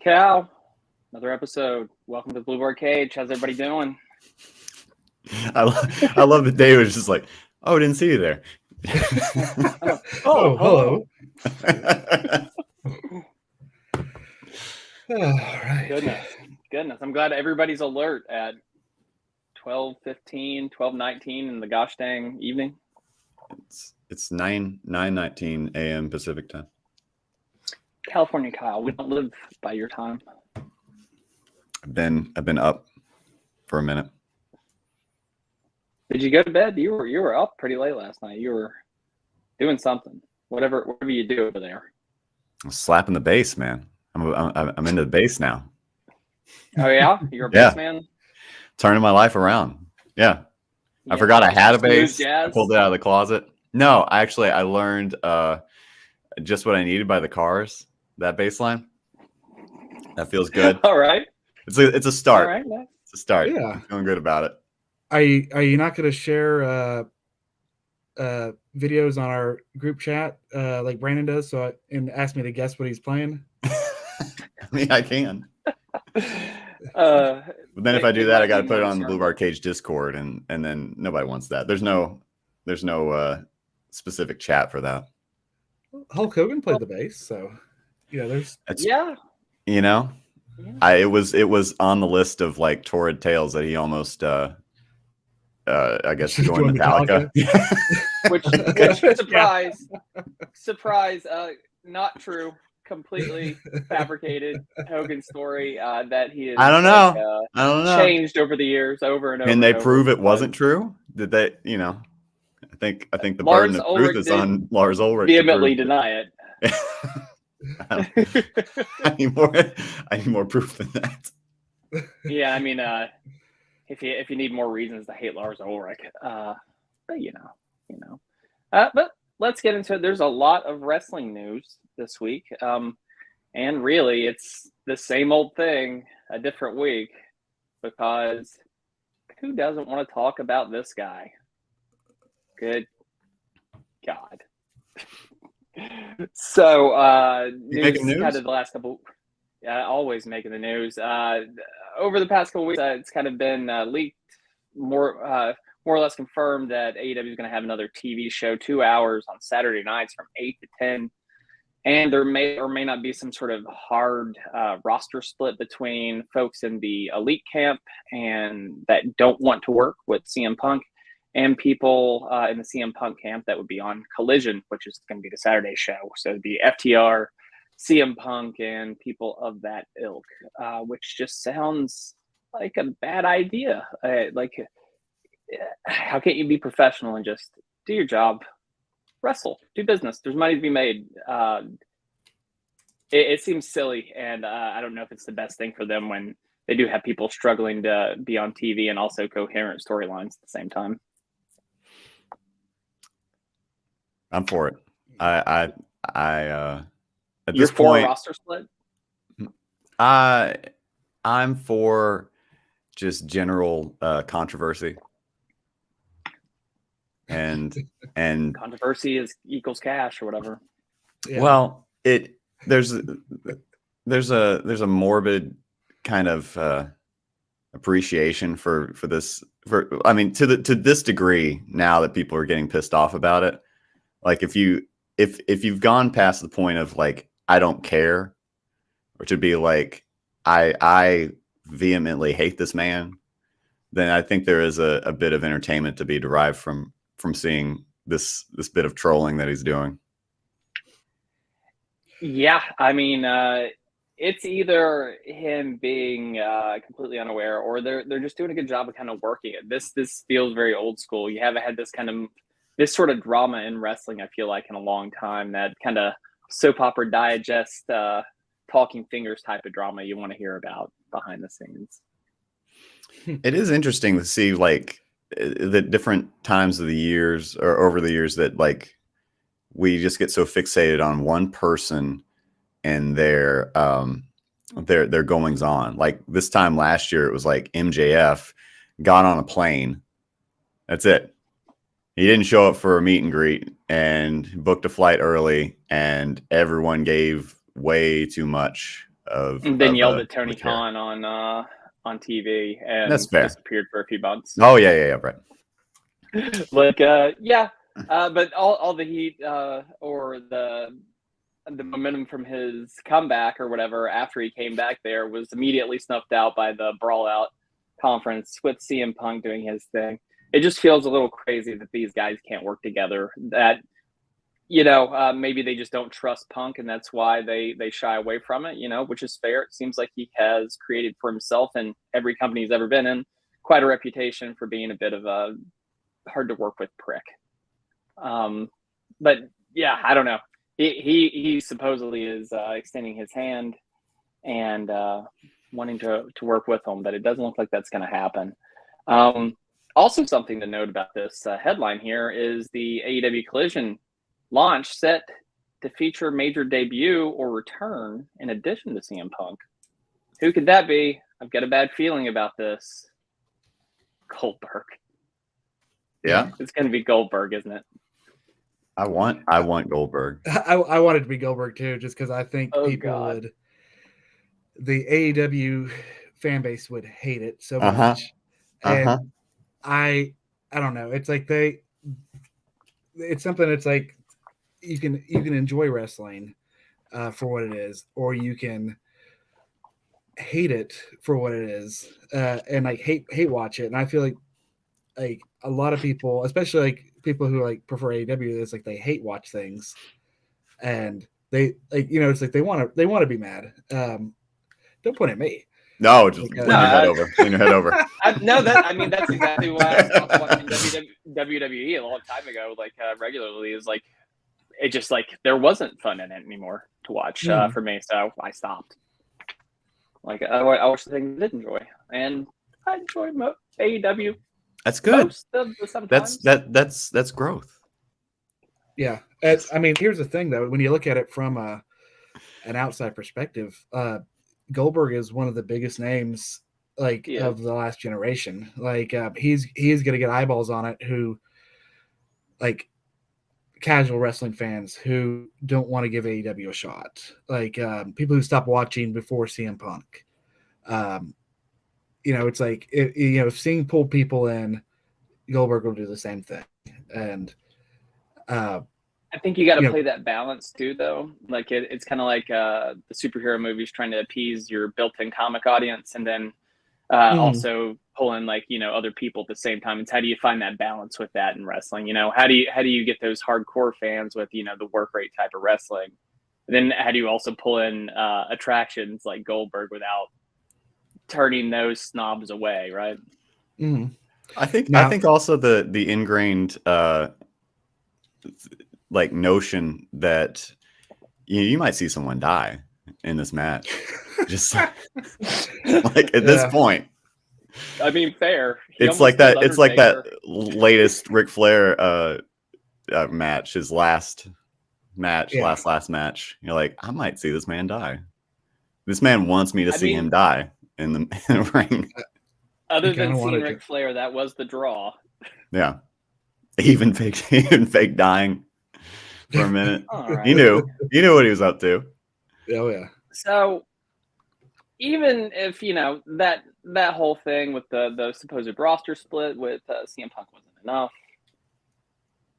cow. Another episode. Welcome to the Blue Board Cage. How's everybody doing? I love that Dave was just like, oh, I didn't see you there. Hello. All right. Goodness. I'm glad everybody's alert at 12:15, 12:19 in the gosh dang evening. It's 9:19 a.m. Pacific time. California Kyle, we don't live by your time. I've been up for a minute. Did you go to bed? You were up pretty late last night. You were doing something. Whatever you do over there. I'm slapping the bass, man. I'm into the bass now. Oh yeah, you're a bass man. Turning my life around. Yeah. I forgot I had a bass. I pulled it out of the closet. No, actually, I learned just what I needed by the Cars. That bass line. That feels good. All right. It's a start. All right. It's a start. Yeah. I'm feeling good about it. Are you not going to share videos on our group chat like Brandon does? And ask me to guess what he's playing. I mean, I can. But then if I do that, I got to put it on the Blue Bar Cage Discord, and then nobody wants that. There's no specific chat for that. Hulk Hogan played the bass, so there's it was on the list of like Torrid tales that he almost I guess joined Metallica. which surprise, not true. Completely fabricated Hogan story that he has. I don't know. Changed over the years, over and over. Can they prove it wasn't true? Did they? I think the burden of truth is on Lars Ulrich. Vehemently deny it. I need more proof than that. Yeah, I mean, if you need more reasons to hate Lars Ulrich, but but let's get into it. There's a lot of wrestling news this week, and really, it's the same old thing, a different week, because who doesn't want to talk about this guy? Good God. So, news kind of the last couple. Always making the news. Over the past couple weeks, it's kind of been leaked, more or less confirmed that AEW is going to have another TV show, 2 hours on Saturday nights from 8 to 10. And there may or may not be some sort of hard roster split between folks in the elite camp and that don't want to work with CM Punk, and people in the CM Punk camp that would be on Collision, which is going to be the Saturday show. So it'd be FTR, CM Punk, and people of that ilk, which just sounds like a bad idea. How can't you be professional and just do your job, wrestle, do business? There's money to be made. It seems silly, and I don't know if it's the best thing for them when they do have people struggling to be on TV and also coherent storylines at the same time. I'm for it. At You're this for point, a roster split? I'm for just general controversy. And controversy equals cash or whatever. Yeah. Well, there's a morbid kind of appreciation for this. To this degree now that people are getting pissed off about it. Like if you've gone past the point of like I don't care, or to be like I vehemently hate this man, then I think there is a bit of entertainment to be derived from seeing this bit of trolling that he's doing. Yeah, I mean, it's either him being completely unaware, or they're just doing a good job of kind of working it. This feels very old school. You haven't had this sort of drama in wrestling, I feel like, in a long time. That kind of soap opera digest, talking fingers type of drama you want to hear about behind the scenes. It is interesting to see like the different times of the years or over the years that like we just get so fixated on one person and their goings on. Like this time last year, it was like MJF got on a plane. That's it. He didn't show up for a meet and greet and booked a flight early, and everyone gave way too much And then yelled at Tony Khan on TV and that's fair. Disappeared for a few months. Oh yeah, right. But all the heat or the momentum from his comeback or whatever after he came back there was immediately snuffed out by the Brawl Out conference with CM Punk doing his thing. It just feels a little crazy that these guys can't work together. That, maybe they just don't trust Punk, and that's why they shy away from it, which is fair. It seems like he has created for himself and every company he's ever been in quite a reputation for being a bit of a hard to work with prick. But yeah, I don't know. He supposedly is extending his hand and wanting to work with them, but it doesn't look like that's going to happen. Also, something to note about this headline here is the AEW Collision launch set to feature major debut or return in addition to CM Punk. Who could that be? I've got a bad feeling about this. Goldberg. Yeah, it's going to be Goldberg, isn't it? I want Goldberg. I want it to be Goldberg too, just because I think the AEW fan base would hate it so much. And I don't know. It's like it's something that's like you can enjoy wrestling for what it is, or you can hate it for what it is, and like hate watch it. And I feel like a lot of people, especially like people who like prefer AEW, it's like they hate watch things, and they it's like they want to be mad. Don't point at me. No, just lean your head over. Lean your head over. That's exactly why I stopped watching WWE a long time ago, regularly. Is like it just like there wasn't fun in it anymore to watch for me, so I stopped. Like I watched the things I did enjoy, and I enjoy AEW. That's good. Most of the sometimes. That's growth. Yeah, here's the thing though. When you look at it from an outside perspective, Goldberg is one of the biggest names of the last generation. He's going to get eyeballs on it. Who casual wrestling fans who don't want to give AEW a shot, people who stopped watching before CM Punk. It's like if seeing pull people in, Goldberg will do the same thing. And I think you got to play that balance too, though. It's kind of like the superhero movies trying to appease your built-in comic audience, and then also pull in other people at the same time. It's how do you find that balance with that in wrestling? How do you get those hardcore fans with the work rate type of wrestling? And then how do you also pull in attractions like Goldberg without turning those snobs away, right? Mm-hmm. I think also the ingrained notion that you might see someone die in this match, just at this point. I mean, fair. It's like that. It's like that latest Ric Flair match, his last match, last match. You're like, I might see this man die. This man wants me to see him die in the ring. Other than seeing Ric Flair, that was the draw. Yeah, even fake dying for a minute. Right. You knew what he was up to. Oh yeah. So even if that whole thing with the supposed roster split with CM Punk wasn't enough,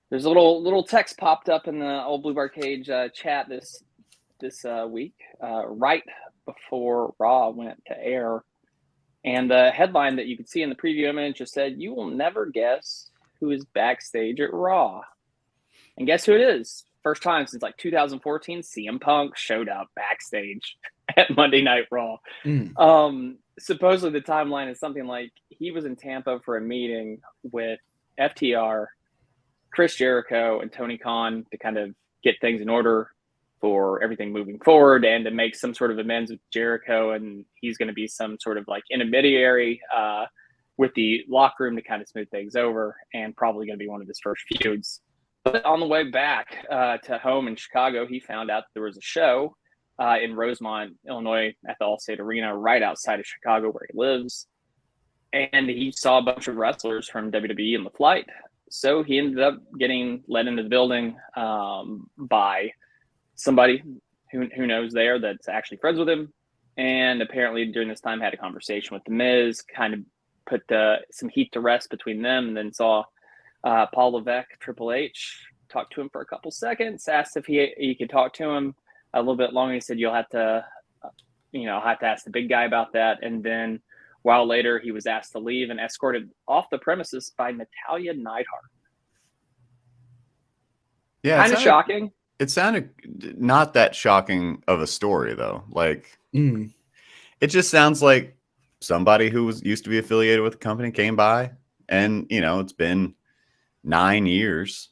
there's a little text popped up in the old Blue Bar Cage chat this week, right before Raw went to air. And the headline that you could see in the preview image just said, "You will never guess who is backstage at Raw." And guess who it is? First time since 2014, CM Punk showed up backstage at Monday Night Raw. Supposedly the timeline is something like he was in Tampa for a meeting with FTR, Chris Jericho, and Tony Khan to kind of get things in order for everything moving forward and to make some sort of amends with Jericho. And he's going to be some sort of intermediary with the locker room to kind of smooth things over, and probably going to be one of his first feuds. But on the way back to home in Chicago, he found out that there was a show in Rosemont, Illinois at the Allstate Arena right outside of Chicago where he lives. And he saw a bunch of wrestlers from WWE in the flight. So he ended up getting let into the building by somebody who knows there that's actually friends with him. and apparently during this time had a conversation with The Miz, kind of put some heat to rest between them, and then saw Paul Levesque, Triple H, talk to him for a couple seconds, asked if he could talk to him a little bit longer. He said, you'll have to, have to ask the big guy about that. And then a while later, he was asked to leave and escorted off the premises by Natalya Neidhart. Yeah. Kind of shocking. It sounded not that shocking of a story, though. Like, it just sounds like somebody who used to be affiliated with the company came by, and, it's been 9 years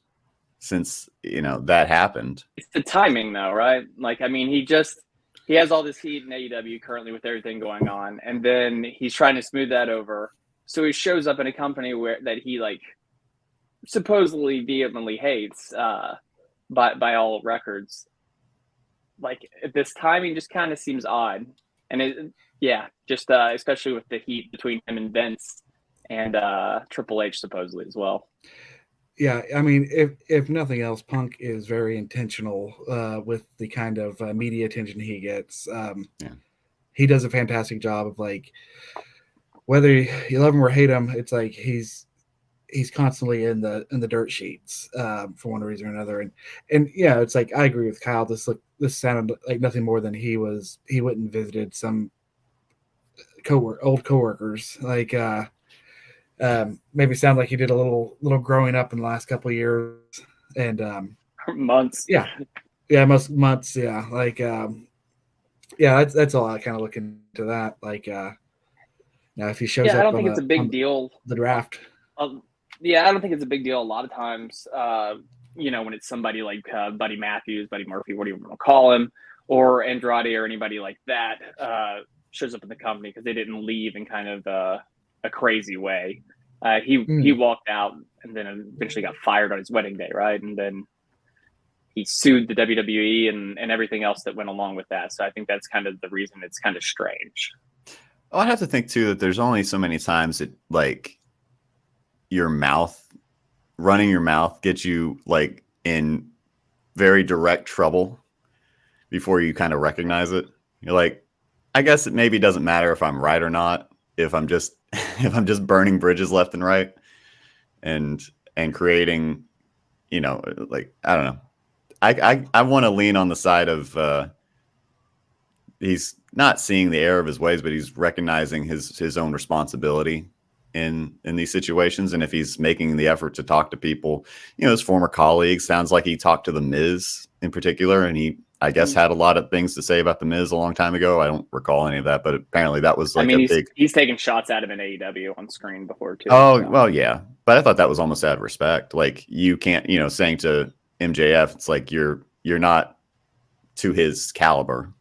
since, that happened. It's the timing, though, right? Like, I mean, he has all this heat in AEW currently with everything going on, and then he's trying to smooth that over. So he shows up in a company that he, like, supposedly vehemently hates, by all records. Like, this timing just kind of seems odd. And especially with the heat between him and Vince and Triple H supposedly as well. Yeah, I mean, if nothing else, Punk is very intentional with the kind of media attention he gets. He does a fantastic job of, like, whether you love him or hate him, it's like he's constantly in the dirt sheets for one reason or another. And yeah, it's like, I agree with Kyle. This sounded like nothing more than he went and visited some old coworkers, like maybe sound like he did a little growing up in the last couple of years and months. Most months. Yeah. Like, that's all I kind of look into that. Like, now if he shows up, I don't think it's a big deal. The draft. I don't think it's a big deal a lot of times, when it's somebody like Buddy Matthews, Buddy Murphy, what do you want to call him, or Andrade or anybody like that shows up in the company because they didn't leave in kind of a crazy way. He walked out and then eventually got fired on his wedding day, right? And then he sued the WWE and everything else that went along with that. So I think that's kind of the reason it's kind of strange. I'd have to think, too, that there's only so many times that, like, running your mouth gets you, like, in very direct trouble before you kind of recognize it. You're like, I guess it maybe doesn't matter if I'm right or not, if I'm just burning bridges left and right and creating, like, I don't know. I want to lean on the side of he's not seeing the error of his ways, but he's recognizing his own responsibility in these situations. And if he's making the effort to talk to people, his former colleagues, sounds like he talked to The Miz in particular, and he, I guess, had a lot of things to say about The Miz a long time ago. I don't recall any of that, but apparently that was like he's taken shots at him in AEW on screen before too. Oh, so. Well, yeah. But I thought that was almost out of respect. Like, you can't, saying to MJF, it's like you're not to his caliber.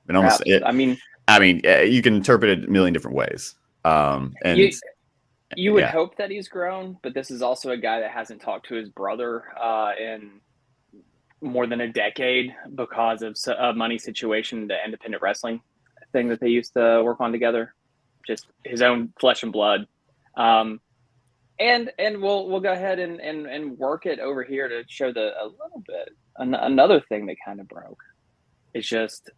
And almost, you can interpret it a million different ways. And you would hope that he's grown, but this is also a guy that hasn't talked to his brother in more than a decade because of a money situation, the independent wrestling thing that they used to work on together, just his own flesh and blood. And we'll go ahead and work it over here to show a little bit. Another thing that kind of broke is just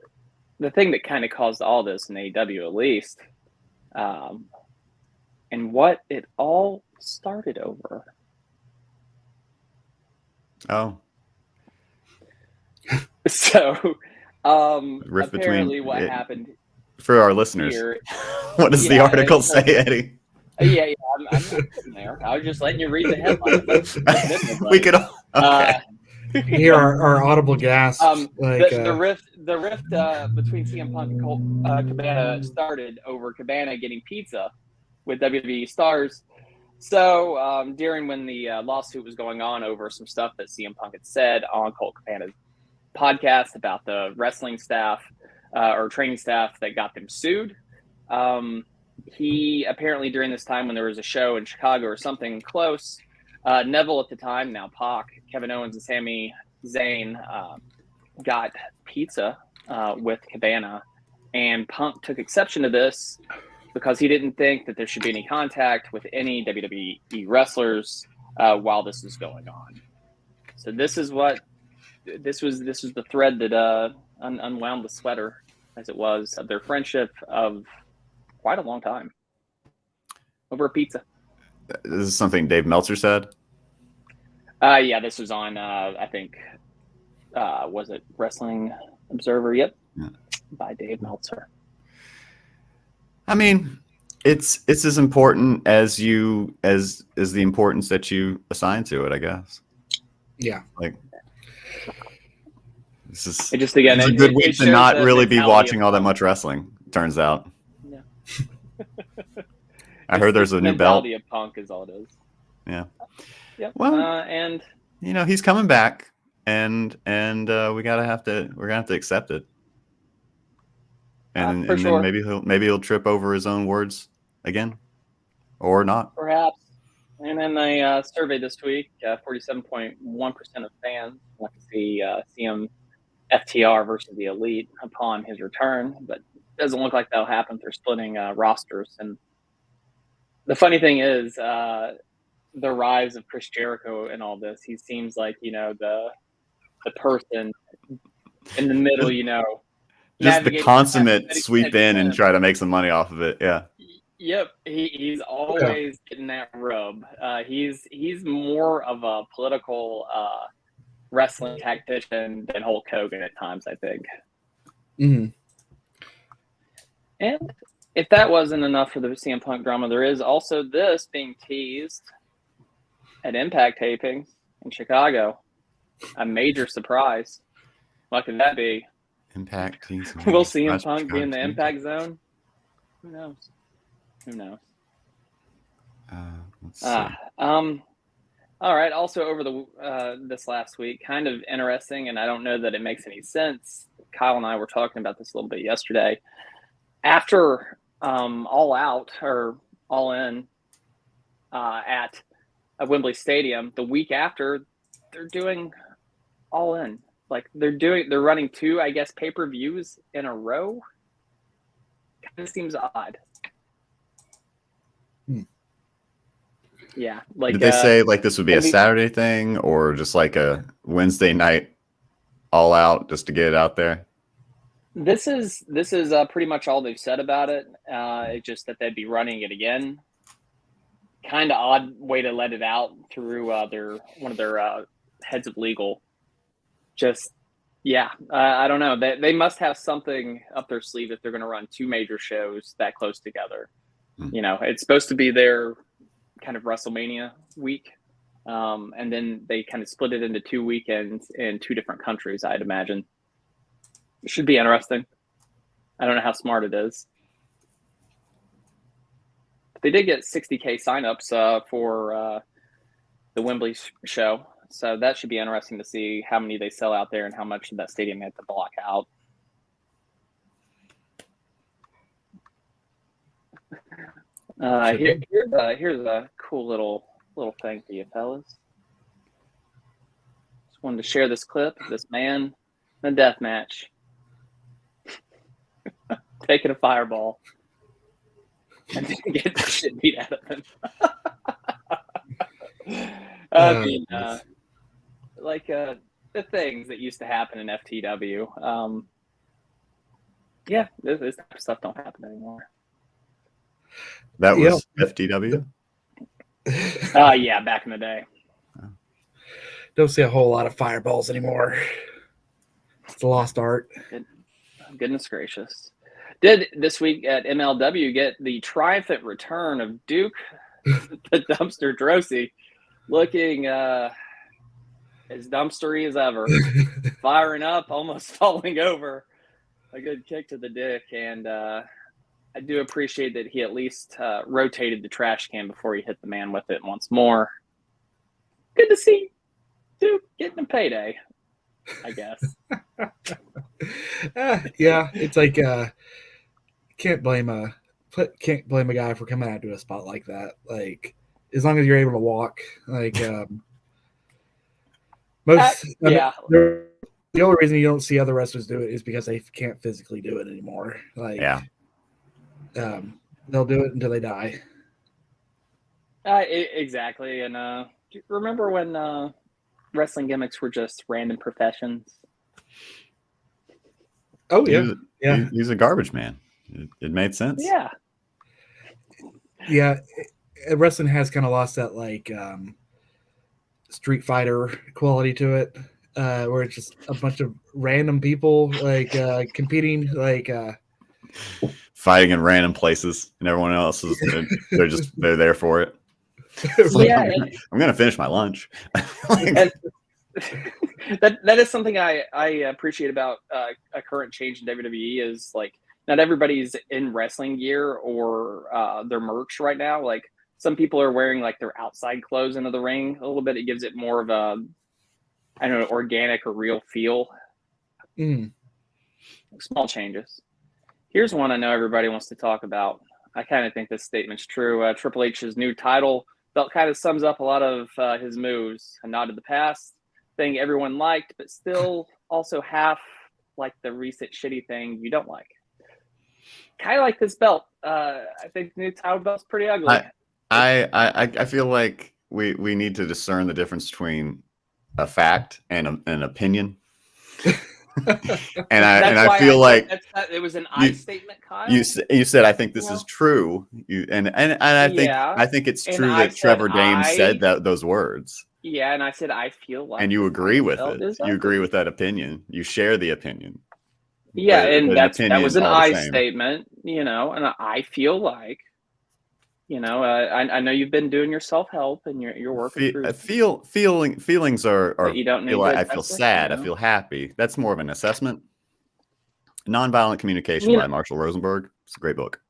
the thing that kind of caused all this in AEW, at least, and what it all started over. Oh. So, apparently what happened for our listeners here, what does the article say, Eddie? Yeah, I'm not sitting there. I was just letting you read the headline. We could hear our audible gasps. The rift between CM Punk and Colt Cabana started over Cabana getting pizza with WWE stars. So during when the lawsuit was going on over some stuff that CM Punk had said on Colt Cabana's podcast about the wrestling staff or training staff that got them sued, he apparently during this time when there was a show in Chicago or something close, Neville at the time, now Pac, Kevin Owens and Sami Zayn got pizza with Cabana, and Punk took exception to this because he didn't think that there should be any contact with any WWE wrestlers while this was going on. So this was the thread that unwound the sweater as it was of their friendship of quite a long time over a pizza. This is something Dave Meltzer said. Yeah, this was on I think was it Wrestling Observer? Yep, yeah. By Dave Meltzer. I mean, it's as important as the importance that you assign to it, I guess. Yeah. Like, this is just again a good week to not really be watching all that much wrestling. Turns out. Yeah. I heard there's a new belt. Mentality of Punk is all it is. Yeah. Yep. Well, and he's coming back, and we're gonna have to accept it. And then sure. maybe he'll trip over his own words again, or not. Perhaps. And then a survey this week: 47.1% of fans want to see him FTR versus the Elite upon his return, but it doesn't look like that'll happen. They're splitting rosters, and the funny thing is the rise of Chris Jericho and all this. He seems like the person in the middle, just the consummate sweep in and try to make some money off of it. Yeah. Yep. He's always getting that rub. He's more of a political wrestling tactician than Hulk Hogan at times, I think. Mm-hmm. And if that wasn't enough for the CM Punk drama, there is also this being teased at Impact tapings in Chicago. A major surprise. What could that be? Impact teams. Will CM Punk be in the Impact Zone? Who knows? Let's see. All right. Also, over this last week, kind of interesting, and I don't know that it makes any sense. Kyle and I were talking about this a little bit yesterday. After All Out or All In at Wembley Stadium, the week after, they're doing All In. Like they're running 2, I guess, pay-per-views in a row. Kind of seems odd. Yeah. Like, did they say like this would be a Saturday thing or just like a Wednesday night All Out just to get it out there? This is pretty much all they've said about it. It's just that they'd be running it again. Kind of odd way to let it out through one of their heads of legal. Just, yeah, I don't know. They must have something up their sleeve if they're going to run 2 major shows that close together. It's supposed to be their kind of WrestleMania week. And then they kind of split it into 2 weekends in 2 different countries, I'd imagine. It should be interesting. I don't know how smart it is. They did get 60K signups for the Wembley show. So that should be interesting to see how many they sell out there and how much of that stadium they have to block out. Here's a cool little thing for you fellas. Just wanted to share this clip of this man in a death match taking a fireball and then get the shit beat out of him. I mean, the things that used to happen in FTW. Yeah, this type of stuff don't happen anymore. That was FTW? Yeah, back in the day. Don't see a whole lot of fireballs anymore. It's a lost art. Goodness gracious. Did this week at MLW get the triumphant return of Duke the Dumpster Drosy, looking as dumpstery as ever, firing up, almost falling over. A good kick to the dick, and I do appreciate that he at least rotated the trash can before he hit the man with it once more. Good to see Duke getting a payday, I guess. Yeah, it's like can't blame a guy for coming out to a spot like that. Like, as long as you're able to walk, like the only reason you don't see other wrestlers do it is because they can't physically do it anymore. Like, they'll do it until they die. Exactly. And do you remember when wrestling gimmicks were just random professions? Oh yeah, he's a garbage man. It made sense. Yeah. Yeah. Wrestling has kind of lost that like Street Fighter quality to it, where it's just a bunch of random people like competing, like fighting in random places, and everyone else is they're there for it. Yeah, I'm gonna finish my lunch. And that is something I appreciate about a current change in WWE is like not everybody's in wrestling gear or their merch right now. Like some people are wearing like their outside clothes into the ring a little bit. It gives it more of a, I don't know, organic or real feel. Small changes. Here's one I know everybody wants to talk about. I kind of think this statement's true. Triple H's new title belt kind of sums up a lot of his moves. A nod to the past, thing everyone liked, but still also half like the recent shitty thing you don't like. Kind of like this belt. I think the new title belt's pretty ugly. I feel like we need to discern the difference between a fact and an opinion. and I feel like it was an I statement, Kyle. You said I think this is true. I think it's true that Trevor Dame said those words. Yeah, and I said I feel like, and you agree with it. You agree with that opinion. You share the opinion. Yeah, and that was an I statement, and I feel like, I know you've been doing your self-help and you're working through. Feelings are you don't need I feel sad. I feel happy. That's more of an assessment. Nonviolent Communication by Marshall Rosenberg. It's a great book.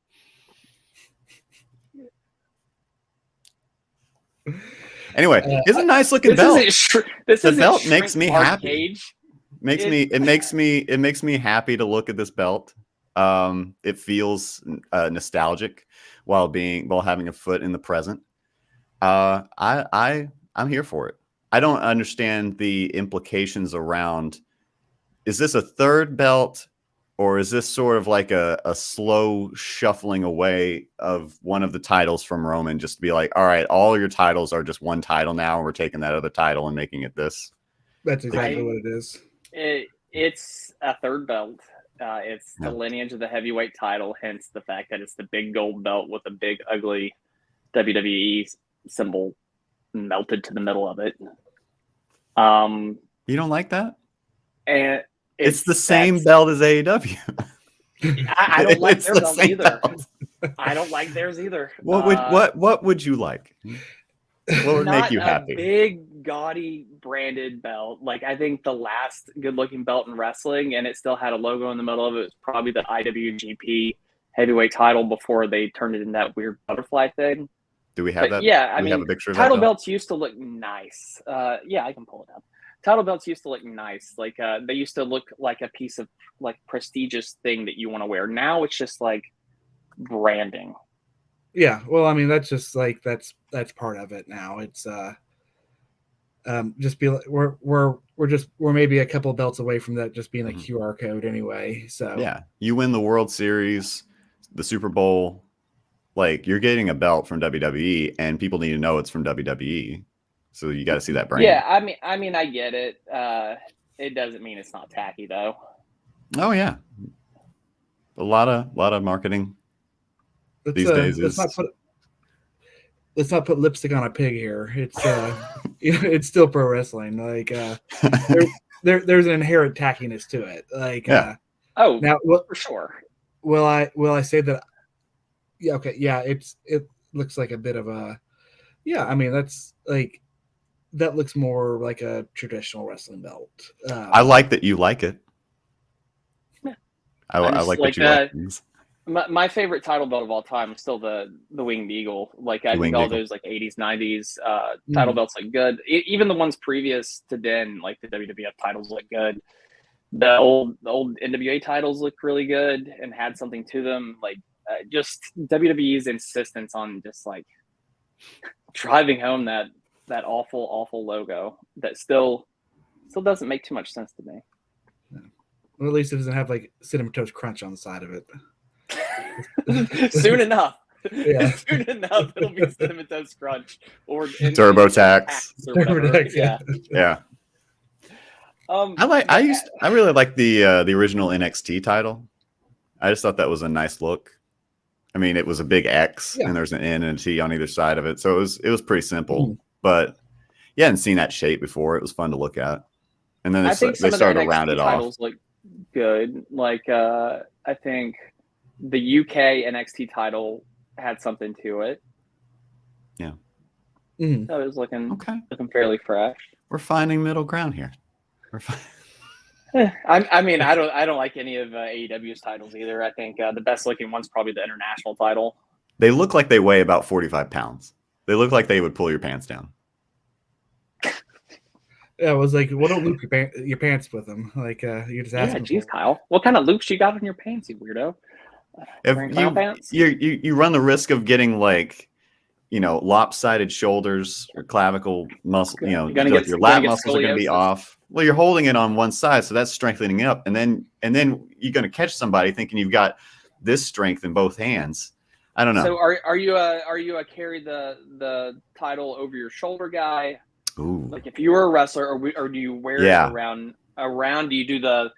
Anyway, it's a nice looking belt. The belt makes me happy. It makes me happy to look at this belt. It feels nostalgic while having a foot in the present. I'm here for it. I don't understand the implications around, is this a third belt or is this sort of like a slow shuffling away of one of the titles from Roman, just to be like, all right, all your titles are just one title now, and we're taking that other title and making it this. That's exactly what it is. It's a third belt. It's the lineage of the heavyweight title, hence the fact that it's the big gold belt with a big, ugly WWE symbol melted to the middle of it. You don't like that? And it's the same belt as AEW. I don't like their belt either. I don't like theirs either. What would you like? What would make you happy? A big, gaudy, branded belt. Like, I think the last good-looking belt in wrestling, and it still had a logo in the middle of it, was probably the IWGP heavyweight title before they turned it into that weird butterfly thing. Do we have that? Yeah, I mean, have a picture of title that belts used to look nice. Yeah, I can pull it up. Title belts used to look nice. Like, they used to look like a piece of, like, prestigious thing that you want to wear. Now it's just, like, branding. Yeah, well, I mean, that's just like that's part of it now. It's just be like we're maybe a couple of belts away from that just being a QR code anyway. So yeah, you win the World Series, the Super Bowl, like you're getting a belt from WWE, and people need to know it's from WWE. So you got to see that brand. Yeah, I mean, I get it. It doesn't mean it's not tacky though. Oh yeah, a lot of marketing. These days let's not put lipstick on a pig here. It's it's still pro wrestling. Like there's an inherent tackiness to it. Like now, for sure. Will I say that? Yeah. Okay. Yeah. It looks like a bit of a. Yeah. I mean, that's like that looks more like a traditional wrestling belt. I like that you like it. Yeah. I like that you like things. My favorite title belt of all time is still the Winged Eagle. Like I think all those like 80s, 90s title belts look good. Even the ones previous to then, like the WWF titles look good. The old NWA titles look really good and had something to them. Like just WWE's insistence on just like driving home that awful logo that still doesn't make too much sense to me. Well, at least it doesn't have like Cinnamon Toast Crunch on the side of it. Soon enough. Yeah. Soon enough it'll be Cinnamon Toast Crunch or TurboTax. Yeah. I really like the original NXT title. I just thought that was a nice look. I mean, it was a big X and there's an N and a T on either side of it. So it was pretty simple, but you hadn't seen that shape before. It was fun to look at. And then they started to round it off. Titles look good. Like, I think the UK NXT title had something to it. Yeah. So it was looking fairly fresh. We're finding middle ground here. I mean, I don't like any of AEW's titles either. I think the best looking one's probably the international title. They look like they weigh about 45 pounds. They look like they would pull your pants down. Yeah, I was like, well, don't loop your pants with them. Like, you just ask. Yeah, geez, Kyle. What kind of loops you got on your pants, you weirdo? If you run the risk of getting like, lopsided shoulders or clavicle muscle, your lat muscles are going to be off. Well, you're holding it on one side, so that's strengthening it up, and then you're going to catch somebody thinking you've got this strength in both hands. I don't know. So are you a carry the title over your shoulder guy? Ooh. Like if you were a wrestler, or do you wear it around? Do you do the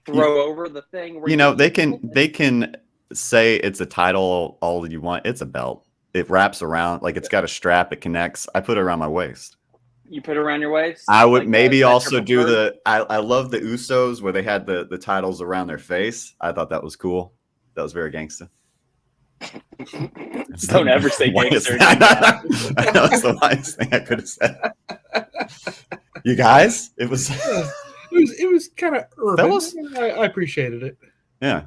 throw over the thing? Where they can say it's a title all you want. It's a belt. It wraps around, like it's got a strap. It connects. I put it around my waist. You put it around your waist? I would maybe also do I love the Usos where they had the titles around their face. I thought that was cool. That was very gangsta. Don't ever say gangster. I know it's the wisest thing I could have said. You guys, it was kind of urban. I appreciated it. Yeah,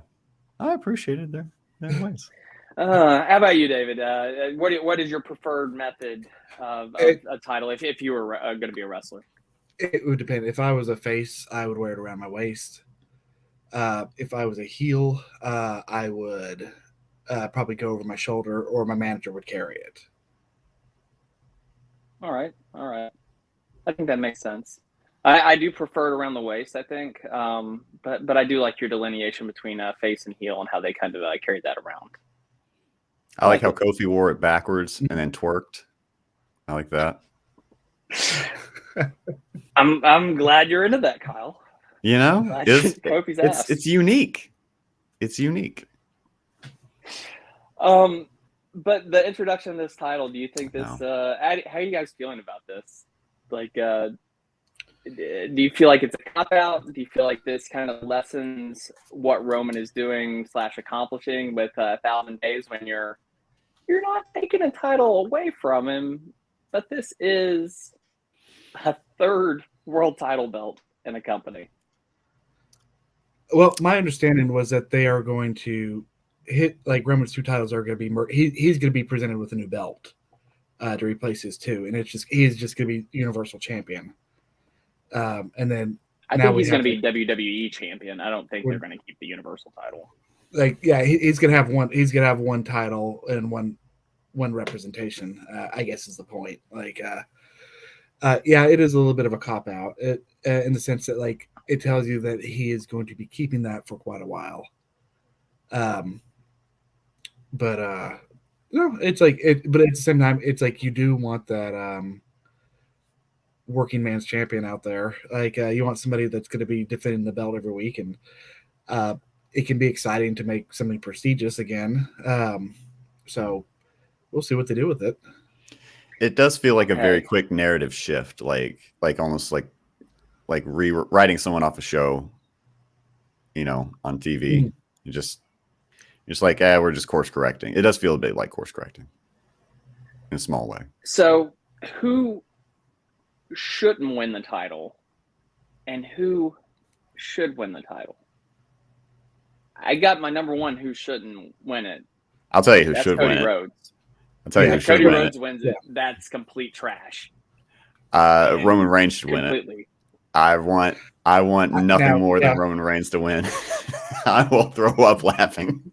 I appreciated their ways. How about you, David? What is your preferred method of a title if you were going to be a wrestler? It would depend. If I was a face, I would wear it around my waist. If I was a heel, I would probably go over my shoulder, or my manager would carry it. All right. I think that makes sense. I do prefer it around the waist, I think, but I do like your delineation between face and heel and how they kind of carry that around. I like how Kofi wore it backwards and then twerked. I like that. I'm glad you're into that, Kyle. Kofi's ass. It's unique. It's unique. But the introduction of this title, do you think this? How are you guys feeling about this? Like, do you feel like it's a cop out? Do you feel like this kind of lessens what Roman is doing / accomplishing with 1,000 Days when you're not taking a title away from him, but this is a third world title belt in the company? Well, my understanding was that they are going to hit, like, Roman's 2 titles are going to be he's going to be presented with a new belt to replace his 2, and he's just going to be Universal Champion. And then I think he's going to be WWE champion. I don't think they're going to keep the Universal title. Like, yeah, he's going to have one. He's going to have one title and one representation. I guess is the point. Like, yeah, it is a little bit of a cop out in the sense that, like, it tells you that he is going to be keeping that for quite a while. But no, it's like it. But at the same time, it's like you do want that working man's champion out there. Like, you want somebody that's going to be defending the belt every week, and it can be exciting to make something prestigious again. So we'll see what they do with it. It does feel like a very quick narrative shift, like almost like rewriting someone off a show, on TV. Mm-hmm. You're just like, we're just course correcting. It does feel a bit like course correcting in a small way. So who shouldn't win the title and who should win the title? I got my number one who shouldn't win it. I'll tell you who should win it. Rhodes. I'll tell you who should Cody win Rhodes it. wins it. That's complete trash. Roman Reigns should win it. I want nothing more than Roman Reigns to win. I will throw up laughing.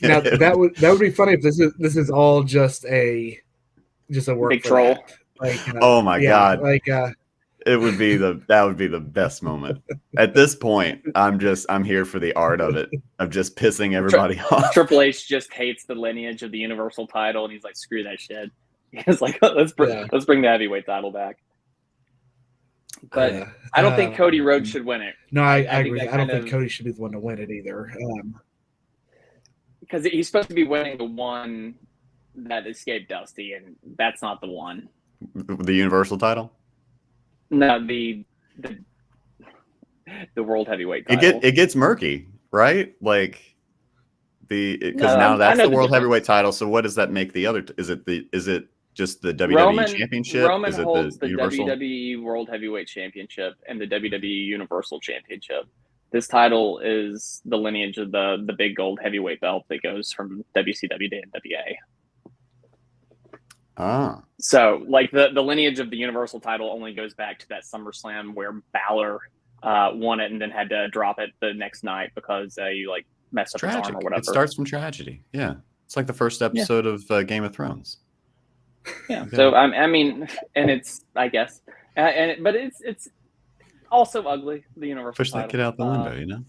Now that would be funny if this is all just a work big troll. Like, oh my god! Like, that would be the best moment. At this point, I'm here for the art of it, of just pissing everybody off. Triple H just hates the lineage of the Universal title, and he's like, "Screw that shit." He's like, "Let's bring the heavyweight title back." But I don't think Cody Rhodes should win it. No, I agree. I don't think Cody should be the one to win it either. Because he's supposed to be winning the one that escaped Dusty, and that's not the one. The Universal title? No, the World Heavyweight title. It gets murky, right? Like now that's the World Heavyweight title. So what does that make the other? Is it just the WWE Championship? Roman holds the WWE World Heavyweight Championship and the WWE Universal Championship. This title is the lineage of the big gold heavyweight belt that goes from WCW to NWA. Ah. So, like the lineage of the Universal title only goes back to that SummerSlam where Balor won it and then had to drop it the next night because you like messed up his arm or whatever. It starts from tragedy. Yeah, it's like the first episode of Game of Thrones. Yeah. So I mean, and it's but it's also ugly. The Universal push that kid out the window, you know.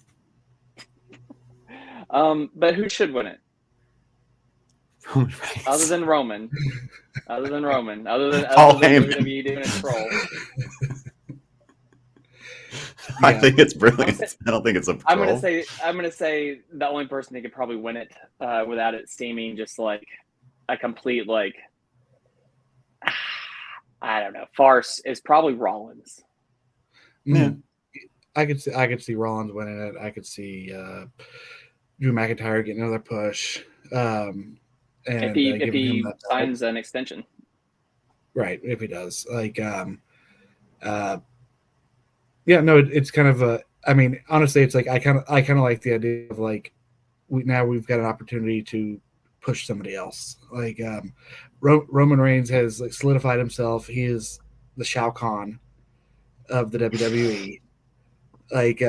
But who should win it? Roman Reigns. Other than Roman. Other than WWE doing a troll. I think it's brilliant. I don't think it's a troll. I'm gonna say the only person who could probably win it without it seeming just like a complete like I don't know farce is probably Rollins. Yeah, I could see Rollins winning it. I could see Drew McIntyre getting another push. And if he signs an extension, right? If he does, like, yeah, no, it's kind of a. I mean, honestly, it's like I kind of like the idea of like we've got an opportunity to push somebody else. Like Roman Reigns has like solidified himself. He is the Shao Kahn of the WWE. Like,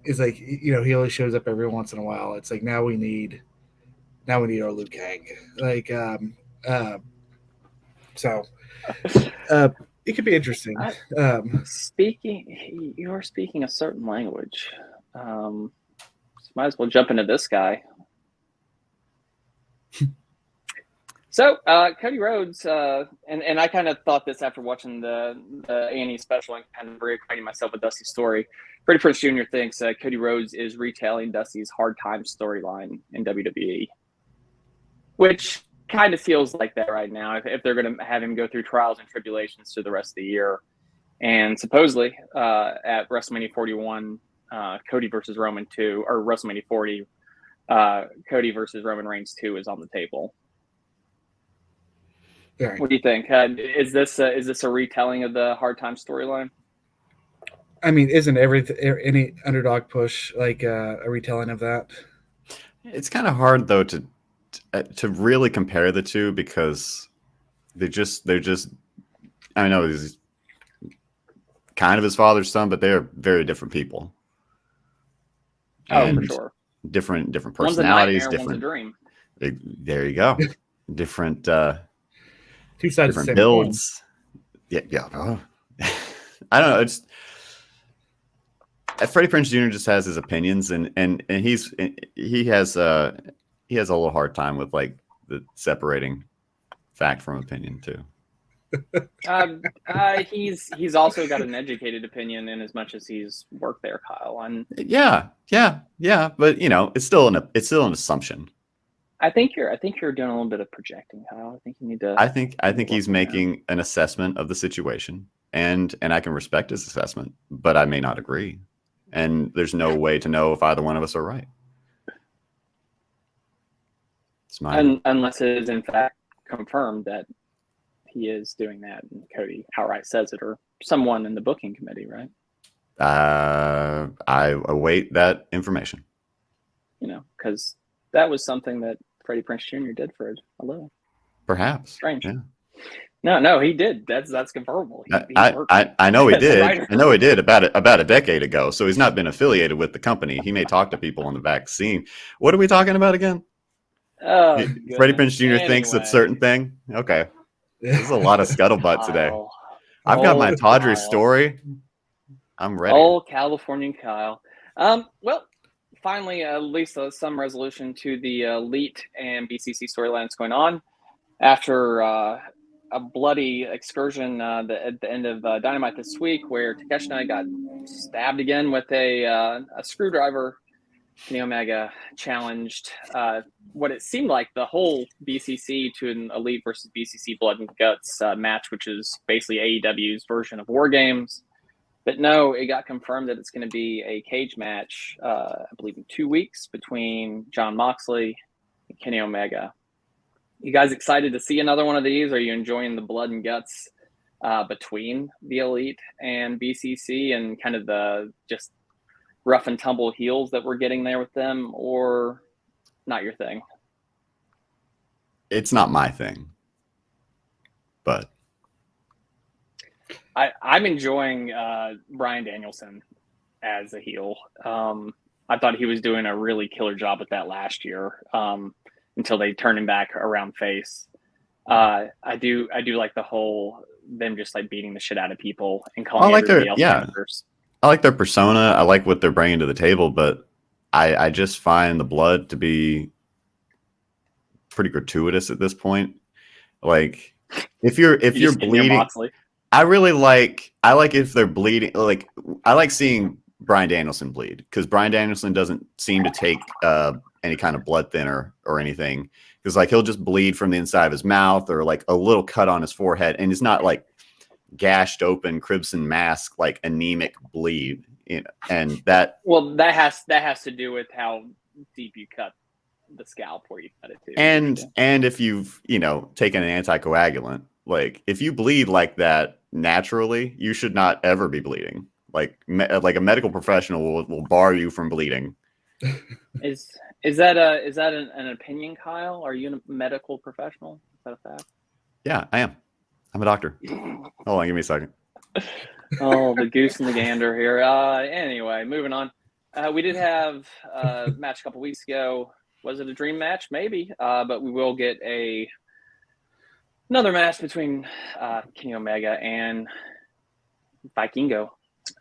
it's like he only shows up every once in a while. It's like now we need our Liu Kang. Like, so it could be interesting. You're speaking a certain language. So might as well jump into this guy. So Cody Rhodes, and I kind of thought this after watching the A&E special and kind of reacquainting myself with Dusty's story. Freddie Prinze Jr. thinks Cody Rhodes is retelling Dusty's hard time storyline in WWE, which kind of feels like that right now. If they're going to have him go through trials and tribulations through the rest of the year, and supposedly at WrestleMania 41, Cody versus Roman 2, or WrestleMania 40, Cody versus Roman Reigns 2 is on the table. Right. What do you think? Is this a retelling of the hard time storyline? I mean, isn't any underdog push like a retelling of that? It's kind of hard though to really compare the two because they're just. I know he's kind of his father's son, but they're very different people. Oh, for sure. Different personalities. One's a nightmare, different. One's a dream. There you go. Different. Two sides different builds. Coin. Yeah. Oh. I don't know. It's Freddie Prinze Jr. just has his opinions, and he has a little hard time with like the separating fact from opinion too. He's also got an educated opinion in as much as he's worked there, Kyle. And yeah. But it's still an assumption. I think you're doing a little bit of projecting, Kyle. I think you need to. I think he's making an assessment of the situation, and I can respect his assessment, but I may not agree, and there's no way to know if either one of us are right. Unless it is in fact confirmed that he is doing that, and Cody outright says it, or someone in the booking committee, right? I await that information. Because that was something that Freddie Prinze Jr. did for a little. Perhaps. Strange. Yeah. No, he did. That's confirmable. I know he did. I know he did about a decade ago. So he's not been affiliated with the company. He may talk to people on the vaccine. What are we talking about again? Oh, Freddie Prinze Jr. thinks a certain thing. Okay. There's a lot of scuttlebutt today. I've got my Tawdry story. I'm ready. Old Californian Kyle. Well, finally, at least some resolution to the Elite and BCC storylines going on after a bloody excursion at the end of Dynamite this week, where Takeshita got stabbed again with a screwdriver. Kenny Omega challenged what it seemed like the whole BCC to an Elite versus BCC Blood and Guts match, which is basically AEW's version of War Games. But no, it got confirmed that it's going to be a cage match, I believe in 2 weeks, between Jon Moxley and Kenny Omega. You guys excited to see another one of these? Are you enjoying the blood and guts between the Elite and BCC and kind of the just rough and tumble heels that we're getting there with them, or not your thing? It's not my thing, but I'm enjoying Bryan Danielson as a heel. I thought he was doing a really killer job with that last year until they turned him back around face. I do like the whole them just like beating the shit out of people and calling everybody else amateurs. I like their persona. I like what they're bringing to the table, but I just find the blood to be pretty gratuitous at this point. Like if you're bleeding. I like if they're bleeding. Like I like seeing Bryan Danielson bleed because Bryan Danielson doesn't seem to take any kind of blood thinner or anything. Because like he'll just bleed from the inside of his mouth or like a little cut on his forehead, and it's not like gashed open crimson mask like anemic bleed. You know, and that has to do with how deep you cut the scalp where you cut it to. And if you've taken an anticoagulant. Like if you bleed like that naturally, you should not ever be bleeding. Like a medical professional will bar you from bleeding. Is that an opinion, Kyle? Are you a medical professional? Is that a fact? Yeah, I am. I'm a doctor. Hold on, give me a second. Oh, the goose and the gander here. Anyway, moving on. We did have a match a couple weeks ago. Was it a dream match? Maybe. But we will get another match between Kenny Omega and Vikingo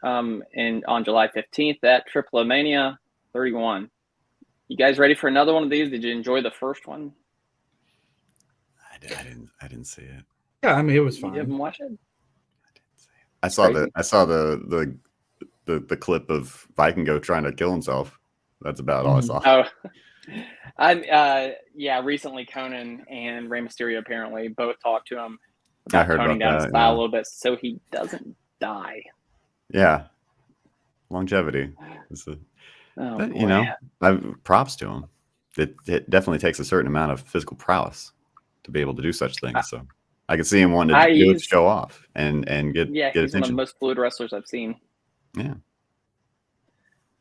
on July 15th at Triple Mania 31. You guys ready for another one of these? Did you enjoy the first one? I didn't see it. Yeah, I mean it was fine. You didn't watch it? I saw the clip of Vikingo trying to kill himself. That's about all I saw. Oh, recently Conan and Rey Mysterio apparently both talked to him about toning down his style a little bit so he doesn't die. Yeah, longevity. Props to him. It definitely takes a certain amount of physical prowess to be able to do such things. So I could see him wanting to do it, show off and get attention. He's one of the most fluid wrestlers I've seen. Yeah.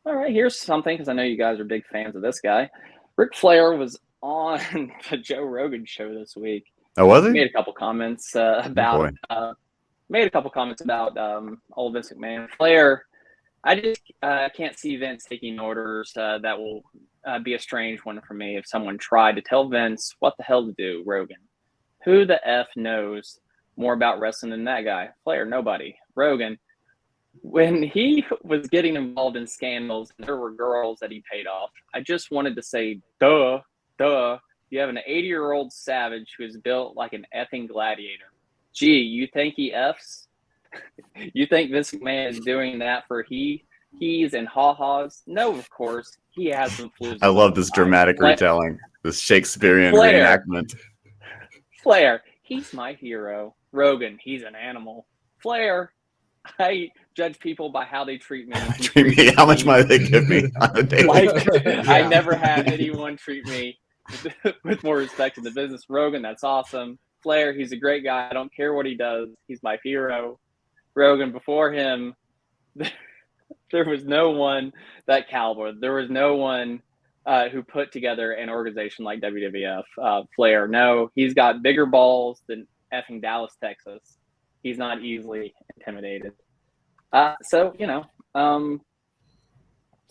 All right, here's something because I know you guys are big fans of this guy. Ric Flair was on the Joe Rogan show this week. Oh, was he? Made a couple comments about old Vince McMahon. Flair, I just can't see Vince taking orders. That will be a strange one for me if someone tried to tell Vince what the hell to do. Rogan, who the F knows more about wrestling than that guy? Flair, nobody. Rogan, when he was getting involved in scandals, there were girls that he paid off. I just wanted to say, duh. You have an 80-year-old savage who is built like an effing gladiator. Gee, you think he Fs? You think this man is doing that for he's and ha-has? No, of course. He has some flus. I love this dramatic retelling, this Shakespearean reenactment. Flair, he's my hero. Rogan, he's an animal. Flair, I judge people by how they treat me. How much money they give me on a daily. I never had anyone treat me with more respect in the business. Rogan, that's awesome. Flair, he's a great guy. I don't care what he does. He's my hero. Rogan, before him, there was no one that caliber. There was no one who put together an organization like WWF. Flair, no, he's got bigger balls than effing Dallas, Texas. He's not easily intimidated.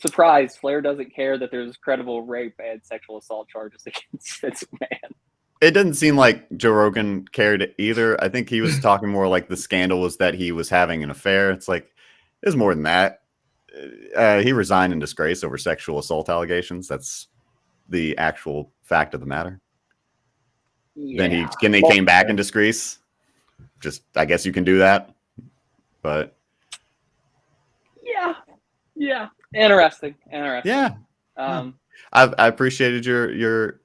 Surprise, Flair doesn't care that there's credible rape and sexual assault charges against Vince McMahon. It doesn't seem like Joe Rogan cared either. I think he was talking more like the scandal was that he was having an affair. It's like, there's more than that. He resigned in disgrace over sexual assault allegations. That's the actual fact of the matter. Yeah. Then he came back in disgrace. just I guess you can do that, but yeah, interesting. Yeah, I appreciated your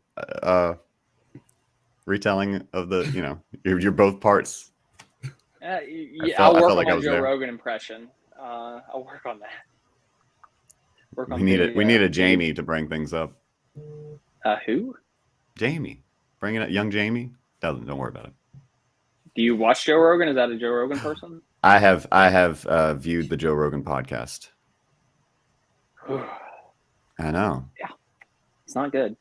retelling of the your both parts. I'll work on my Joe Rogan impression. I'll work on that. We need a Jamie to bring things up. Who? Jamie. Bring it up. Young Jamie. Don't worry about it. Do you watch Joe Rogan? Is that a Joe Rogan person? I have viewed the Joe Rogan podcast. I know. Yeah, it's not good.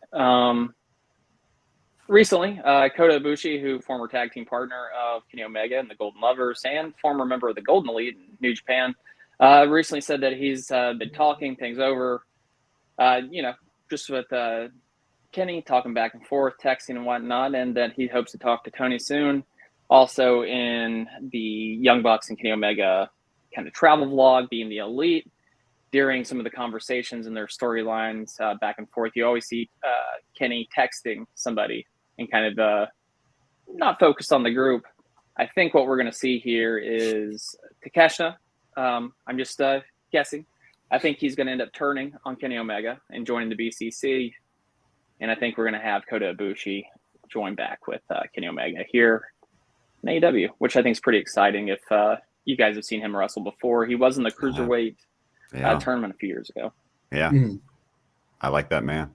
Recently, Kota Ibushi, who former tag team partner of Kenny Omega and the Golden Lovers and former member of the Golden Elite in New Japan, recently said that he's been talking things over, just with Kenny, talking back and forth, texting and whatnot, and that he hopes to talk to Tony soon. Also in the Young Bucks and Kenny Omega kind of travel vlog, being the Elite, during some of the conversations and their storylines back and forth, you always see Kenny texting somebody and kind of not focused on the group. I think what we're going to see here is Takeshita. I'm just guessing. I think he's going to end up turning on Kenny Omega and joining the BCC. And I think we're going to have Kota Ibushi join back with Kenny Omega here in AEW, which I think is pretty exciting. If you guys have seen him wrestle before, he was in the Cruiserweight tournament a few years ago. Yeah. I like that man.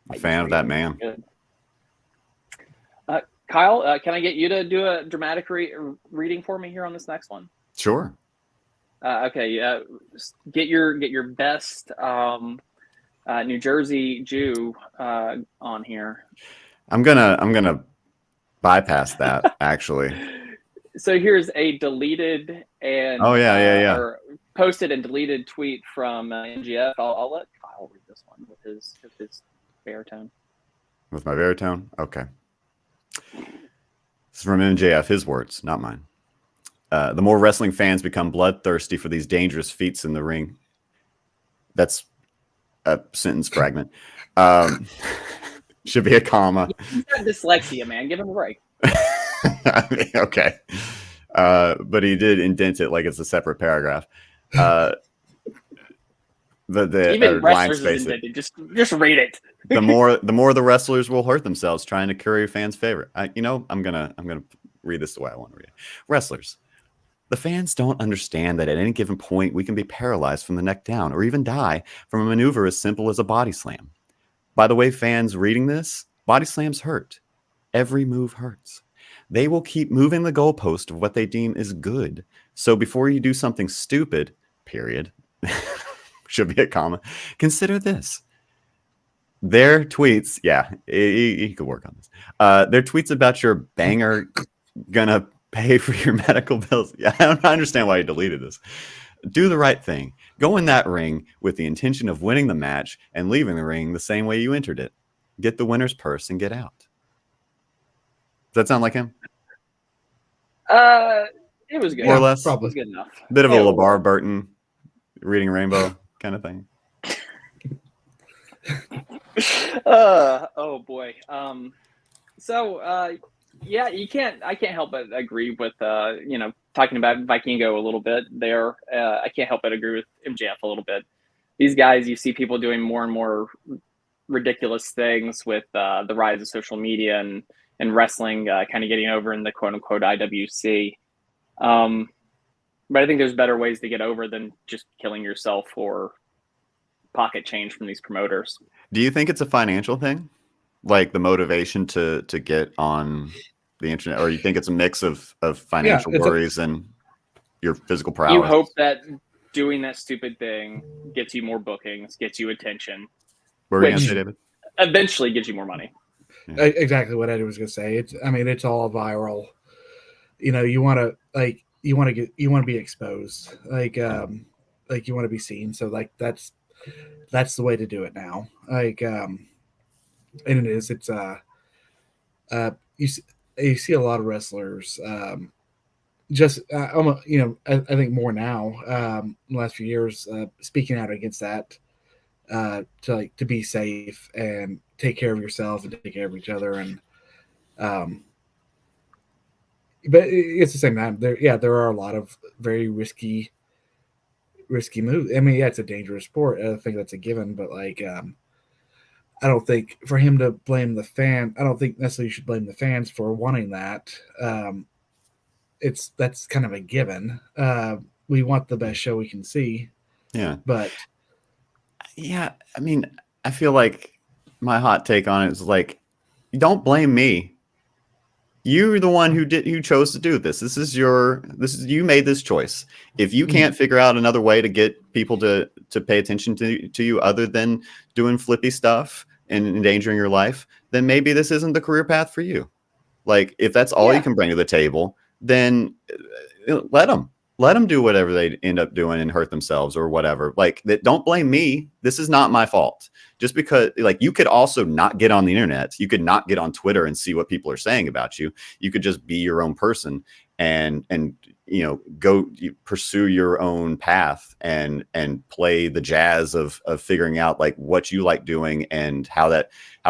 I'm a fan of that man. Good. Kyle, can I get you to do a dramatic reading for me here on this next one? Sure. Okay. Get your best New Jersey Jew on here. I'm gonna bypass that actually. So here's a deleted and or posted and deleted tweet from MJF. I'll let Kyle read this one with his baritone. With my baritone? Okay. This is from MJF, his words, not mine. The more wrestling fans become bloodthirsty for these dangerous feats in the ring. That's a sentence fragment. Should be a comma. He's got dyslexia, man. Give him a break. Okay. But he did indent it like it's a separate paragraph. Even wrestlers is indented. Just read it. the more the wrestlers will hurt themselves trying to curry fans' favor. I'm gonna read this the way I want to read it. Wrestlers. The fans don't understand that at any given point we can be paralyzed from the neck down or even die from a maneuver as simple as a body slam. By the way, fans reading this, body slams hurt. Every move hurts. They will keep moving the goalpost of what they deem is good. So before you do something stupid, period, should be a comma, consider this. Their tweets, you could work on this. Their tweets about your banger gonna pay for your medical bills. Yeah, I don't understand why you deleted this. Do the right thing. Go in that ring with the intention of winning the match and leaving the ring the same way you entered it. Get the winner's purse and get out. Does that sound like him? It was good. More or less. Probably good enough. Bit of a LeVar Burton reading Rainbow kind of thing. Oh boy. I can't help but agree with talking about Vikingo a little bit there. I can't help but agree with MJF a little bit. These guys, you see people doing more and more ridiculous things with the rise of social media and wrestling kind of getting over in the quote unquote IWC. But I think there's better ways to get over than just killing yourself or pocket change from these promoters. Do you think it's a financial thing? Like the motivation to get on the internet, or you think it's a mix of financial worries and your physical prowess? You hope that doing that stupid thing gets you more bookings, gets you attention. What were you going to say, David? Eventually gives you more money. Yeah. Exactly what Eddie was going to say. It's all viral. You want to be exposed. You want to be seen. So that's the way to do it now. And it is. It's you see a lot of wrestlers. I think more now. In the last few years, speaking out against that, to be safe and take care of yourself and take care of each other. And But it's the same time. There are a lot of very risky moves. I mean, it's a dangerous sport. I think that's a given. But like, I don't think for him to blame the fan. I don't think necessarily you should blame the fans for wanting that. That's kind of a given. We want the best show we can see. Yeah, but yeah, I mean, I feel like my hot take on it is like, don't blame me. You're the one who chose to do this. You made this choice. If you can't figure out another way to get people to pay attention to you other than doing flippy stuff and endangering your life, then maybe this isn't the career path for you. Like, if that's all you can bring to the table, then let them do whatever they end up doing and hurt themselves or whatever. Like, don't blame me. This is not my fault. Just because, like, you could also not get on the internet. You could not get on Twitter and see what people are saying about you. You could just be your own person and go pursue your own path and play the jazz of figuring out like what you like doing and how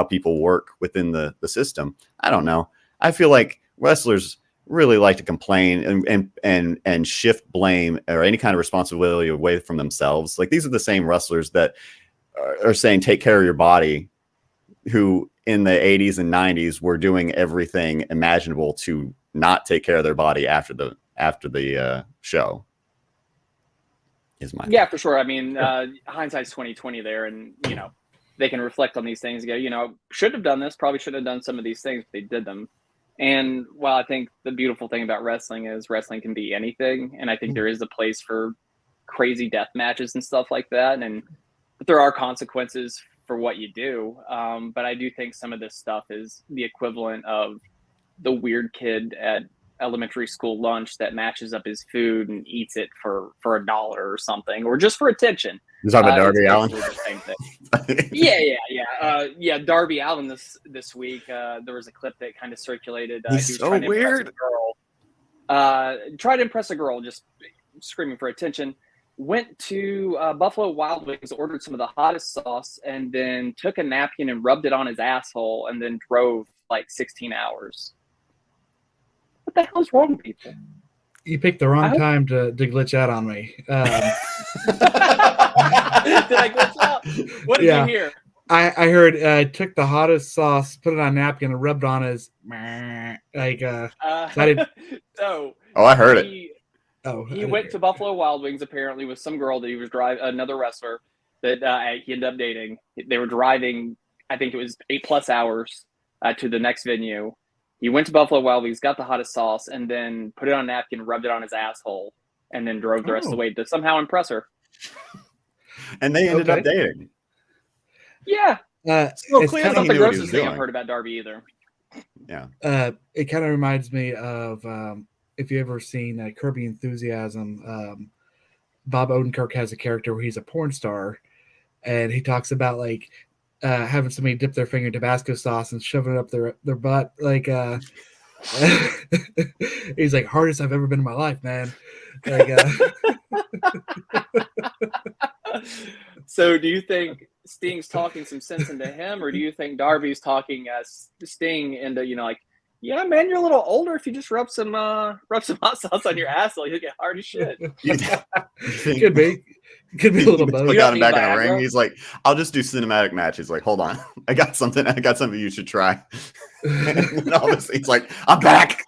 people work within the system. I don't know. I feel like wrestlers really like to complain and shift blame or any kind of responsibility away from themselves. Like, these are the same wrestlers that are saying take care of your body, who in the 80s and 90s were doing everything imaginable to not take care of their body after the show. For sure. I mean, hindsight's 2020 there, and they can reflect on these things and go, should have done this, probably should have done some of these things, but they did them. And while I think the beautiful thing about wrestling is wrestling can be anything, and I think there is a place for crazy death matches and stuff like that, but there are consequences for what you do. But I do think some of this stuff is the equivalent of the weird kid at elementary school lunch that matches up his food and eats it for $1 or something, or just for attention. You're talking about Darby Allin? The same thing. Yeah. Darby Allin this week, there was a clip that kind of circulated. He's he was so weird. Tried to impress a girl, just screaming for attention. Went to Buffalo Wild Wings, ordered some of the hottest sauce, and then took a napkin and rubbed it on his asshole, and then drove like 16 hours. What the hell is wrong with people? You picked the wrong time to glitch out on me. Did I glitch out? What did you hear? I heard took the hottest sauce, put it on a napkin, and rubbed on his like. I heard it. He went to Buffalo Wild Wings apparently with some girl that he was driving, another wrestler that he ended up dating. They were driving, I think it was 8+ hours to the next venue. He went to Buffalo Wild Wings, got the hottest sauce, and then put it on a napkin, rubbed it on his asshole, and then drove the rest of the way to somehow impress her. And they ended up dating. Yeah. It's not the grossest thing I've heard about Darby either. Yeah. It kind of reminds me of if you ever seen Curb Your Enthusiasm. Bob Odenkirk has a character where he's a porn star, and he talks about like having somebody dip their finger in Tabasco sauce and shoving it up their butt. Like he's like, hardest I've ever been in my life, man. Like, so do you think Sting's talking some sense into him, or do you think Darby's talking Sting into, like, yeah, man, you're a little older. If you just rub some hot sauce on your asshole, you'll get hard as shit. Could be a little both. Got him back in the ring. He's like, I'll just do cinematic matches. Like, hold on, I got something you should try. And obviously, he's like, I'm back.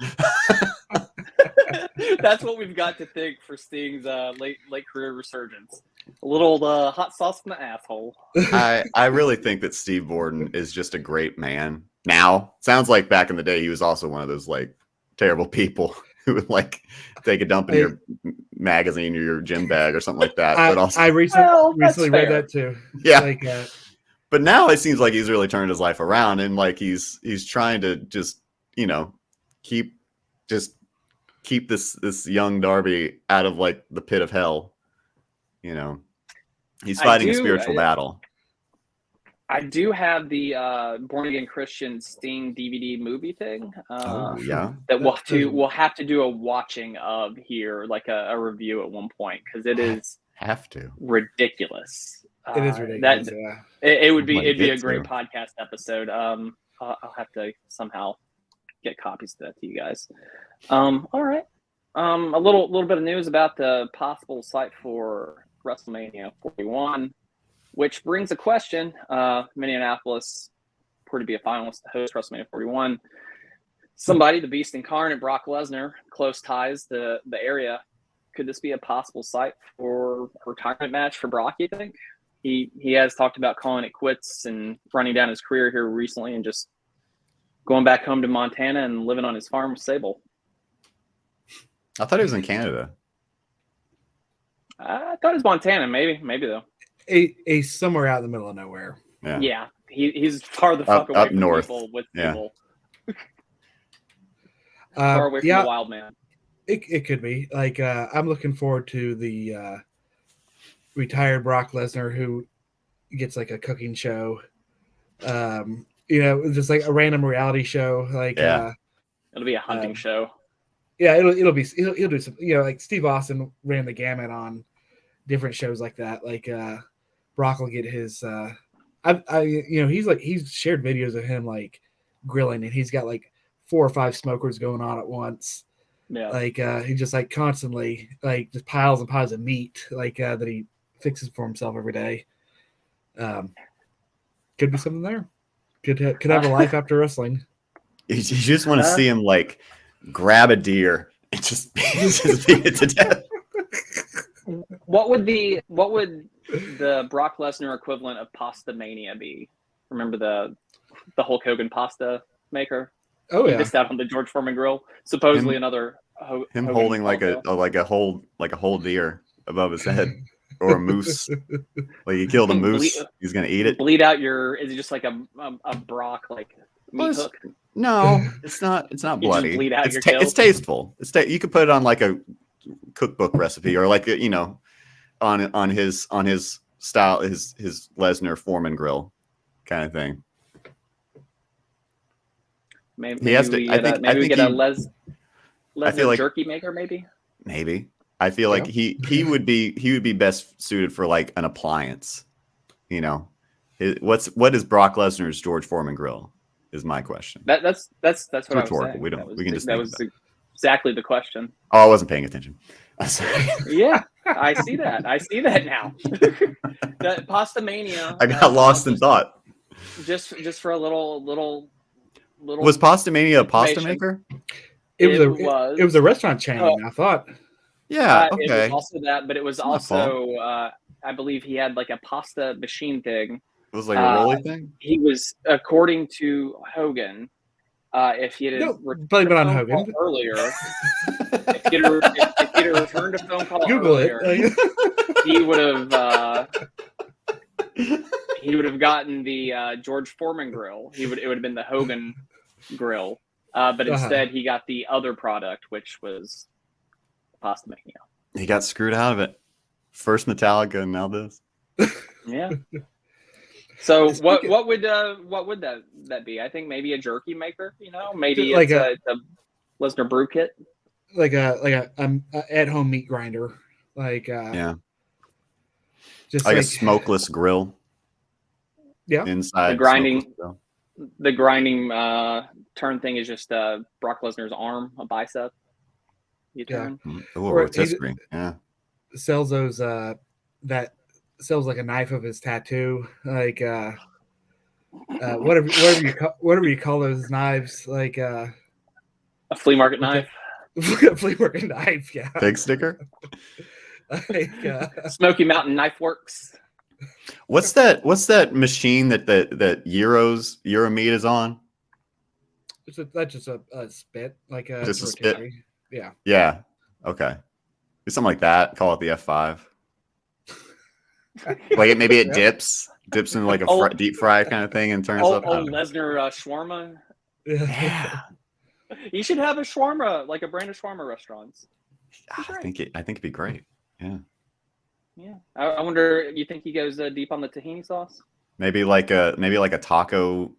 That's what we've got to think for Sting's late career resurgence. A little hot sauce in the asshole. I really think that Steve Borden is just a great man. Now, sounds like back in the day, he was also one of those like terrible people who would like take a dump in your magazine or your gym bag or something like that. But also, I recently read that too. Yeah. But now it seems like he's really turned his life around, and like he's trying to just keep this young Darby out of like the pit of hell. He's fighting a spiritual battle. I do have the Born Again Christian Sting DVD movie thing. That we'll have to do a watching of here, like a review at one point, because it is ridiculous. It is ridiculous. It'd be a great podcast episode. I'll have to somehow get copies of that to you guys. All right. A little bit of news about the possible site for WrestleMania 41, which brings a question. Minneapolis were to be a finalist to host WrestleMania 41. Somebody, the Beast Incarnate, Brock Lesnar, close ties to the area. Could this be a possible site for a retirement match for Brock, you think? He has talked about calling it quits and running down his career here recently and just going back home to Montana and living on his farm with Sable. I thought he was in Canada. I thought it was Montana, maybe though. A somewhere out in the middle of nowhere. Yeah. He's far the fuck away up from north. people with people. Far away from the wild man. It could be. Like I'm looking forward to the retired Brock Lesnar who gets like a cooking show. Just like a random reality show. Like it'll be a hunting show. Yeah, he'll do some, like Steve Austin ran the gamut on different shows like that. Like Brock will get his he's shared videos of him like grilling, and he's got like 4 or 5 smokers going on at once. Yeah. Like he just like constantly like just piles and piles of meat like that he fixes for himself every day. Could be something there. Could have a life after wrestling. You just want to see him like grab a deer and just beat it to death. What would the Brock Lesnar equivalent of Pasta Mania be? Remember the Hulk Hogan pasta maker? Oh yeah, he missed out on the George Foreman grill. Supposedly another him holding like a whole deer above his head, or a moose. Like he killed a moose, he's gonna eat it. Bleed out is it just like a Brock like meat hook? No, it's not. It's not bloody. Bleed out It's tasteful. You could put it on like a cookbook recipe, or like on his style, his Lesnar Foreman grill kind of thing. Maybe we get a Lesnar jerky maker. Maybe. I feel like he would be best suited for like an appliance. What is Brock Lesnar's George Foreman grill? Is my question. That's what I was saying. We can just that was exactly the question. Oh, I wasn't paying attention. I'm sorry. Yeah, I see that. I see that now. That Pasta Mania. I got lost in thought. Just for a little. Was Pasta Mania a pasta maker? It was a restaurant chain. I thought. Yeah. Okay. It was also that, but it was also I believe he had like a pasta machine thing. It was like a rolly thing. He was, according to Hogan, if he had been on Hogan earlier, if he had returned a phone call Google earlier, he would have gotten the George Foreman grill. It would have been the Hogan grill, but instead he got the other product, which was Pasta Mania. He got screwed out of it. First Metallica, and now this. Yeah. So what would that be? I think maybe a jerky maker. Maybe like it's a Lesnar brew kit, like a at home meat grinder, just like a smokeless grill. Yeah, inside the grinding turn thing is just Brock Lesnar's arm, a bicep. You turn. Oh, rotisserie. Yeah. Sells those that sells like a knife of his tattoo, like whatever you call those knives, like a flea market knife. A flea market knife, yeah. Big sticker. Like, Smoky Mountain Knife Works. What's that machine that Euro meat is on? That's just a spit, like a just a spit. Yeah. Yeah. Okay. Do something like that. Call it the F5. Like maybe it dips in like a deep fry kind of thing and turns up. Lesnar shawarma. Yeah. You should have a shawarma, like a brand of shawarma restaurants. I think it'd be great. Yeah. Yeah. I wonder. You think he goes deep on the tahini sauce? Maybe like a taco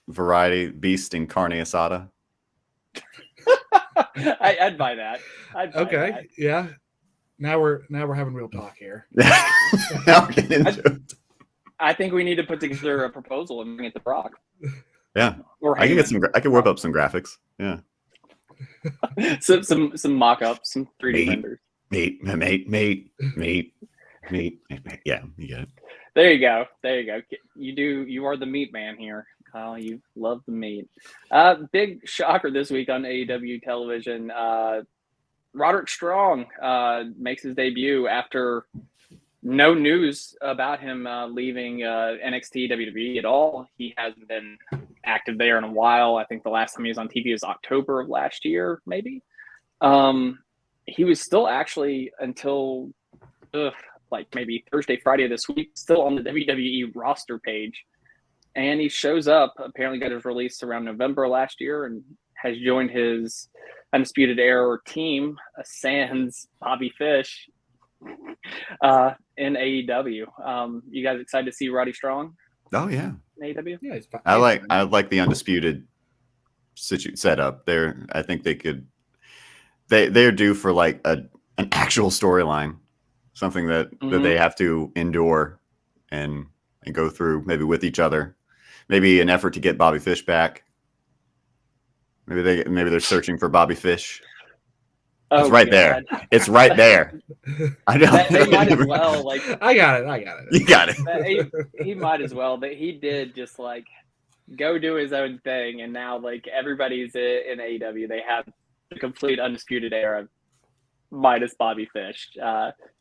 variety, beast in carne asada. I'd buy that. Okay. That. Yeah. Now we're having real talk here. Now we're getting into it. I think we need to put together a proposal and bring it to Brock. Yeah. Or I can whip up some graphics. Yeah. some mock-ups, some 3D renders. Mate. Yeah, you get it. There you go. You are the meat man here, Kyle. You love the meat. Big shocker this week on AEW television. Roderick Strong makes his debut after no news about him leaving NXT WWE at all. He hasn't been active there in a while. I think the last time he was on TV was October of last year, maybe. He was still actually until like maybe Thursday, Friday of this week, still on the WWE roster page. And he shows up, apparently got his release around November last year, and has joined his Undisputed Era team, sans Bobby Fish, in AEW. You guys excited to see Roddy Strong? Oh yeah, in AEW. Yeah, I like the Undisputed setup there. I think they could. They're due for like an actual storyline, something that they have to endure and go through, maybe with each other, maybe an effort to get Bobby Fish back. Maybe they're searching for Bobby Fish. It's right there. It's right there. I know. They might as well. Like I got it. You got it. He might as well. But he did just like go do his own thing, and now like everybody's in AEW. They have the complete Undisputed Era, minus Bobby Fish,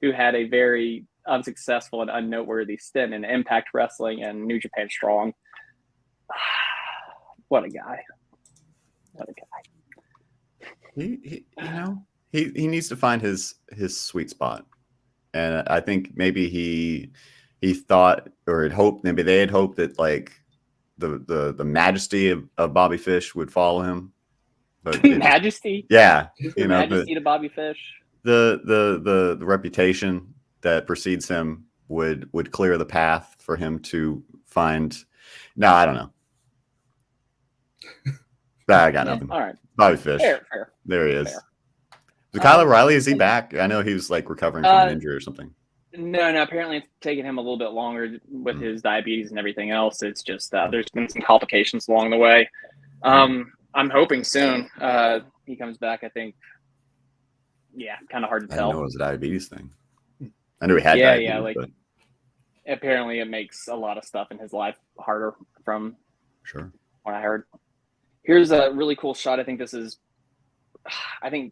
who had a very unsuccessful and unnoteworthy stint in Impact Wrestling and New Japan Strong. What a guy! What a guy! He needs to find his sweet spot, and I think maybe he thought or had hoped, maybe they had hoped that like the majesty of Bobby Fish would follow him, but majesty, majesty to Bobby Fish, the reputation that precedes him would clear the path for him to find. No, I don't know. I got nothing. All right, Bobby Fish. Fair. There he is. Fair. So Kyle O'Reilly, is he back? I know he was like recovering from an injury or something. No. Apparently, it's taken him a little bit longer with his diabetes and everything else. It's just there's been some complications along the way. I'm hoping soon he comes back. I think. Yeah, kind of hard to tell. I didn't know it was a diabetes thing. I knew he had diabetes. Yeah, like apparently it makes a lot of stuff in his life harder from what I heard. Here's a really cool shot. I think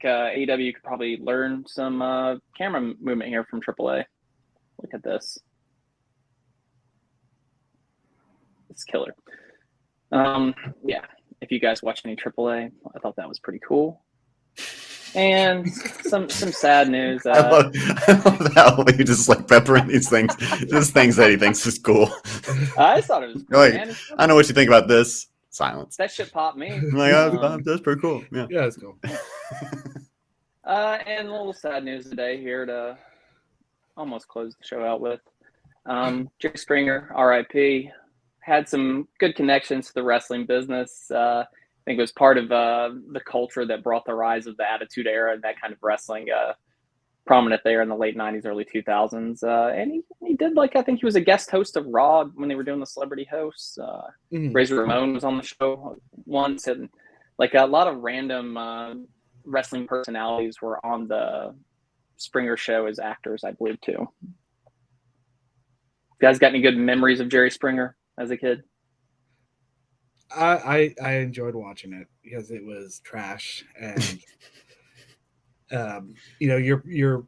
AEW could probably learn some camera movement here from AAA. Look at this. It's killer. Yeah, if you guys watch any AAA, I thought that was pretty cool. And some sad news. I love that way you just like peppering these things, just things that he thinks is cool. I thought it was cool, man. I know what you think about this. Silence. That shit popped me. I'm like, that's pretty cool. Yeah, that's cool. And a little sad news today here to almost close the show out with. Jerry Springer, RIP, had some good connections to the wrestling business. I think it was part of the culture that brought the rise of the Attitude Era and that kind of wrestling prominent there in the late 90s, early 2000s. And he did, I think he was a guest host of Raw when they were doing the celebrity hosts. Razor Ramon was on the show once. And a lot of random wrestling personalities were on the Springer show as actors, I believe, too. You guys got any good memories of Jerry Springer as a kid? I enjoyed watching it because it was trash and your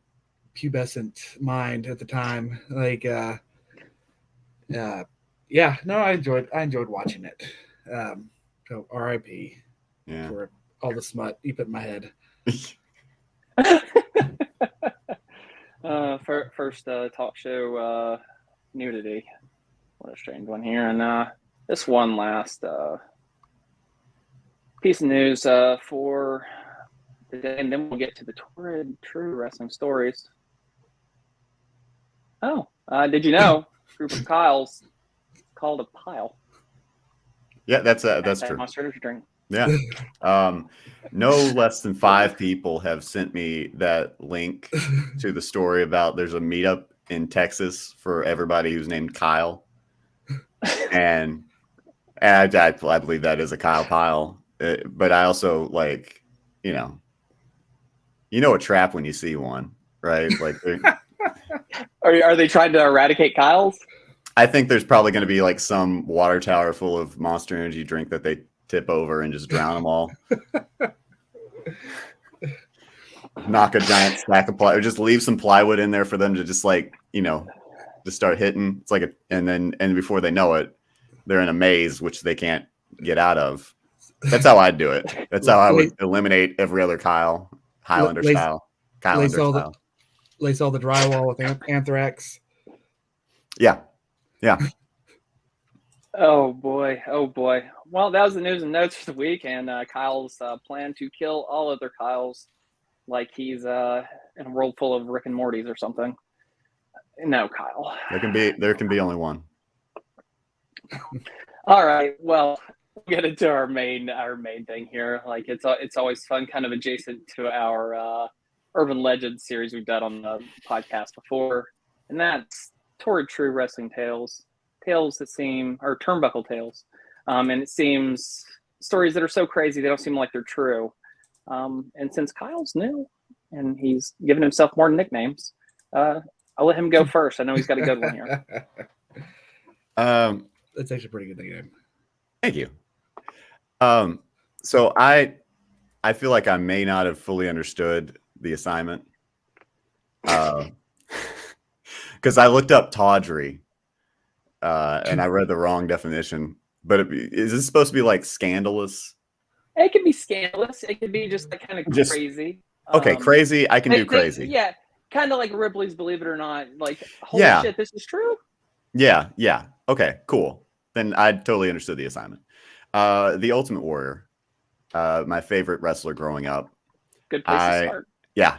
pubescent mind at the time, I enjoyed watching it. So RIP for all the smut you put in my head. First talk show nudity. What a strange one here. And this one last piece of news for today, and then we'll get to the Torrid True Wrestling Stories. Oh, did you know group of Kyles called a pile? Yeah, that's true. Monster Energy drink. Yeah. No less than 5 people have sent me that link to the story about there's a meetup in Texas for everybody who's named Kyle. And And I believe that is a Kyle Pyle. But I also like, you know a trap when you see one, right? Like, are they trying to eradicate Kyle's? I think there's probably going to be like some water tower full of Monster Energy drink that they tip over and just drown them all. Knock a giant stack of plywood, or just leave some plywood in there for them to just like, just start hitting. It's like and before they know it, they're in a maze which they can't get out of. That's how I'd do it. That's how I would eliminate every other Highlander style. Lace all the drywall with anthrax. Yeah. Oh boy. Well, that was the news and notes for the week, and Kyle's plan to kill all other Kyles, like he's in a world full of Rick and Mortys or something. No, Kyle. There can be only one. All right. Well, we'll get into our main thing here. Like it's always fun, kind of adjacent to our Urban Legends series we've done on the podcast before, and that's Torrid True Wrestling Tales that seem, or Turnbuckle Tales, and it seems stories that are so crazy they don't seem like they're true. And since Kyle's new and he's given himself more nicknames, I'll let him go first. I know he's got a good one here. That's actually a pretty good nickname. Thank you. So I feel like I may not have fully understood the assignment, because I looked up tawdry, and I read the wrong definition. But is this supposed to be like scandalous? It could be scandalous. It could be just like kind of crazy. Okay, crazy. I can do crazy. Yeah, kind of like Ripley's Believe It or Not. Like, holy shit, this is true? Yeah. Okay, cool. Then I totally understood the assignment. The Ultimate Warrior, my favorite wrestler growing up. Good place to start. Yeah.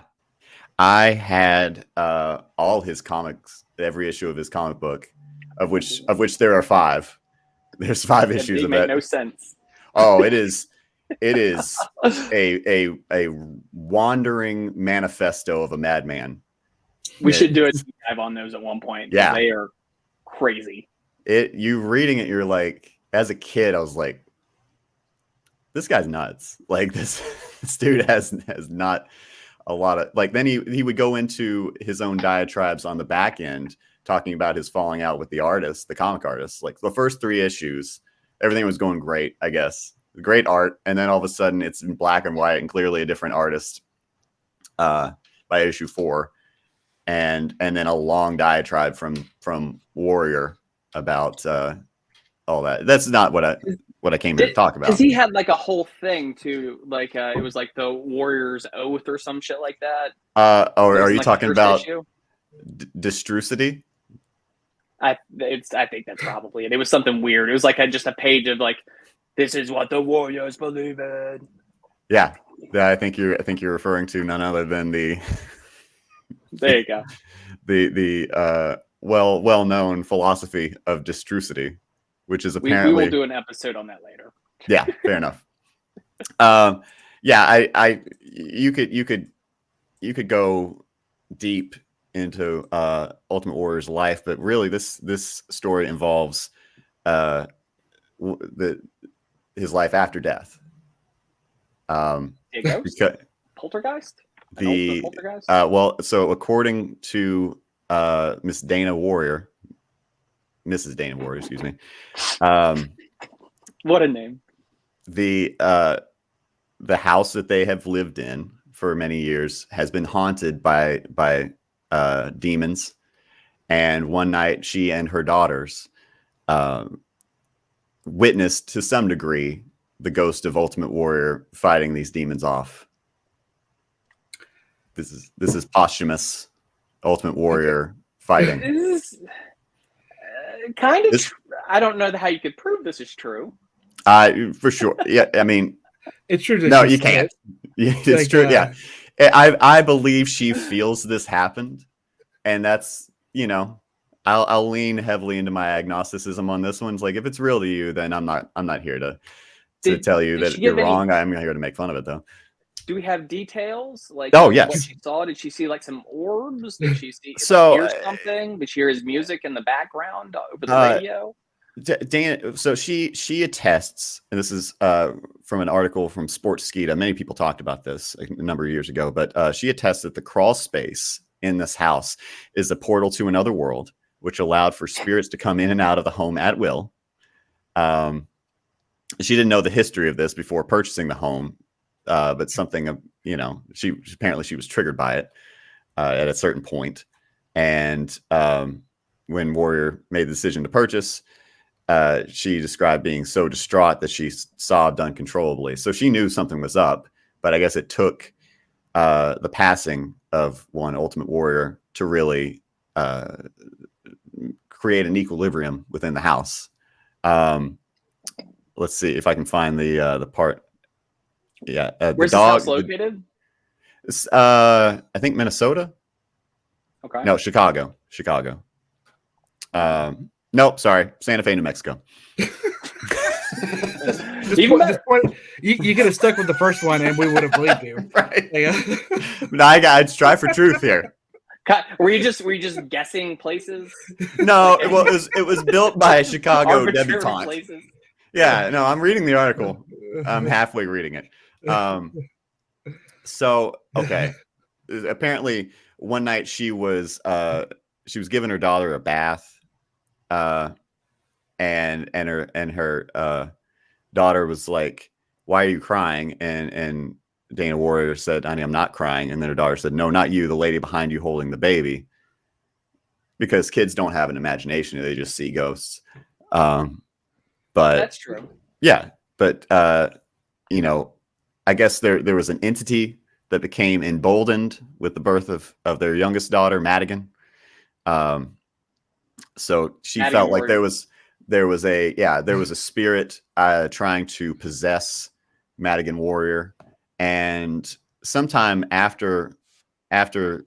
I had all his comics, every issue of his comic book, of which there are 5. There's 5 issues of that. No sense. Oh, it is a wandering manifesto of a madman. We should do a deep dive on those at one point. Yeah, they are crazy. You reading it, you're like, as a kid, I was like, this guy's nuts. Like this dude has not a lot of, like, then he would go into his own diatribes on the back end, talking about his falling out with the artist, the comic artist. Like the first 3 issues, everything was going great, I guess. Great art, and then all of a sudden it's in black and white and clearly a different artist by issue 4, and then a long diatribe from Warrior about all that. That's not what I came here to talk about. Because he had like a whole thing too, like it was like the Warrior's Oath or some shit like that. Are you talking about Destrucity? I think that's probably it. It was something weird. It was like just a page of like, this is what the Warriors believe in. Yeah, I think you're referring to none other than the. There you go. the well-known philosophy of Destrucity, which is apparently we will do an episode on that later. Yeah, fair enough. You could go deep into Ultimate Warrior's life, but really this story involves his life after death. Poltergeist? So according to Mrs. Dana Warrior, excuse me. What a name. The house that they have lived in for many years has been haunted by demons, and one night she and her daughters witnessed to some degree the ghost of Ultimate Warrior fighting these demons off. This is posthumous Ultimate Warrior fighting. This is kind of. I don't know how you could prove this is true. For sure. Yeah, I mean, it's true. No, you can't. It's true. Yeah, I believe she feels this happened, and that's, I'll lean heavily into my agnosticism on this one. It's like, if it's real to you, then I'm not here to tell you that you're wrong. I'm here to make fun of it, though. Do we have details? Like, yes. What she saw? Did she see like some orbs? Did she see hear something? Did she hear his music in the background over the radio? Dana, so she attests, and this is from an article from Sportskeeda. Many people talked about this a number of years ago, but she attests that the crawl space in this house is a portal to another world, which allowed for spirits to come in and out of the home at will. She didn't know the history of this before purchasing the home, but something, she apparently she was triggered by it at a certain point. And when Warrior made the decision to purchase, she described being so distraught that she sobbed uncontrollably. So she knew something was up, but I guess it took the passing of one Ultimate Warrior to really create an equilibrium within the house. Let's see if I can find the part. Yeah, where's the house located? I think Minnesota. Okay. No, Chicago. Nope, sorry, Santa Fe, New Mexico. You could have stuck with the first one, and we would have believed you. Right. No, I'd strive for truth here. Were you just guessing places? No, well, it was built by a Chicago debutante. Places. Yeah, no, I'm reading the article. I'm halfway reading it. So okay, apparently one night she was giving her daughter a bath, and her daughter was like, "Why are you crying?" And Dana Warrior said, "Honey, I'm not crying." And then her daughter said, "No, not you, the lady behind you holding the baby," because kids don't have an imagination; they just see ghosts. But that's true. Yeah, but I guess there was an entity that became emboldened with the birth of their youngest daughter, Madigan. So she Madigan felt like there was a spirit trying to possess Madigan Warrior, and sometime after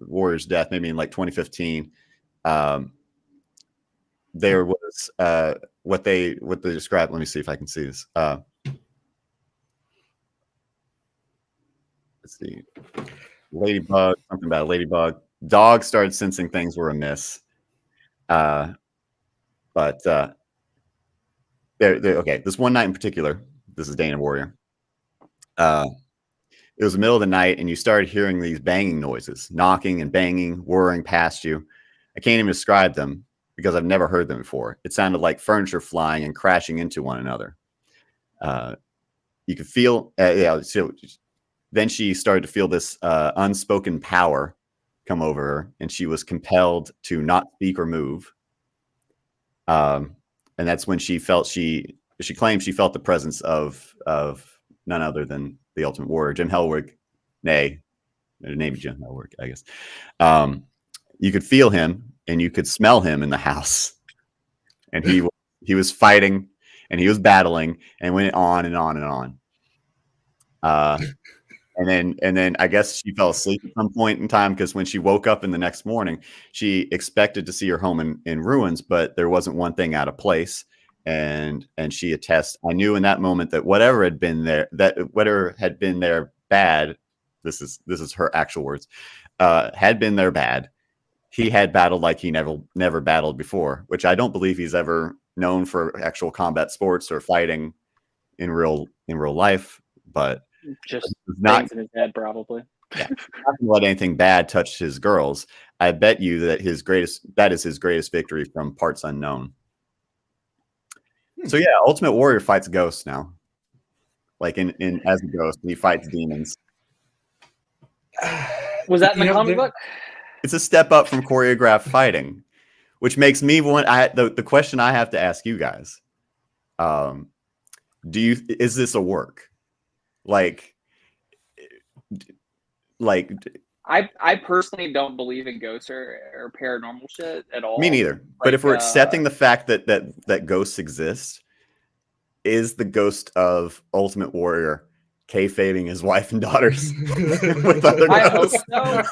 Warrior's death, maybe in like 2015, there was what they described. Let me see if I can see this. Let's see. Ladybug, something about a ladybug. Dog started sensing things were amiss. But okay, this one night in particular, this is Dana Warrior. It was the middle of the night, and you started hearing these banging noises, knocking and banging, whirring past you. I can't even describe them because I've never heard them before. It sounded like furniture flying and crashing into one another. You could feel, so then she started to feel this unspoken power come over her, and she was compelled to not speak or move. And that's when she felt she claimed she felt the presence of none other than the Ultimate Warrior, Jim Hellwig, nay, their name is Jim Hellwig, I guess. You could feel him and you could smell him in the house, and he was fighting and he was battling and went on and on and on. And then I guess she fell asleep at some point in time, because when she woke up in the next morning, she expected to see her home in ruins, but there wasn't one thing out of place. And she attests, I knew in that moment that whatever had been there bad, this is her actual words, had been there bad. He had battled like he never battled before, which I don't believe he's ever known for actual combat sports or fighting in real life, but just not in his head, probably. Yeah, not to let anything bad touch his girls. I bet you that that is his greatest victory from parts unknown. So yeah, Ultimate Warrior fights ghosts now. Like in as a ghost, he fights demons. Was that in the comic book? It's a step up from choreographed fighting, which makes me want. The question I have to ask you guys: is this a work? Like I personally don't believe in ghosts or paranormal shit at all. Me neither. But if we're accepting the fact that ghosts exist, is the ghost of Ultimate Warrior kayfabing his wife and daughters with other ghosts? I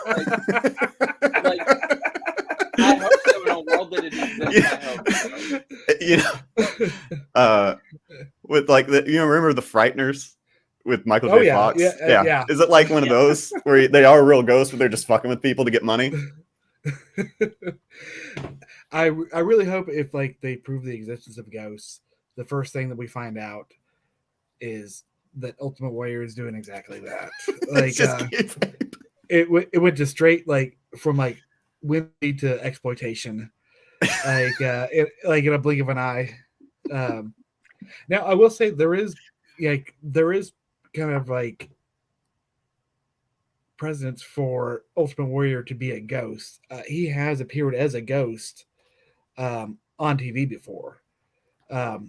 hope so in a world that it exists. With like remember the Frighteners with Michael J. Fox? Yeah. Is it like one of those where they are real ghosts, but they're just fucking with people to get money? I really hope if like they prove the existence of ghosts, the first thing that we find out is that Ultimate Warrior is doing exactly that. Like it went to straight like from like whimsy to exploitation, like like in a blink of an eye. Now I will say there is kind of like precedence for Ultimate Warrior to be a ghost. He has appeared as a ghost on TV before.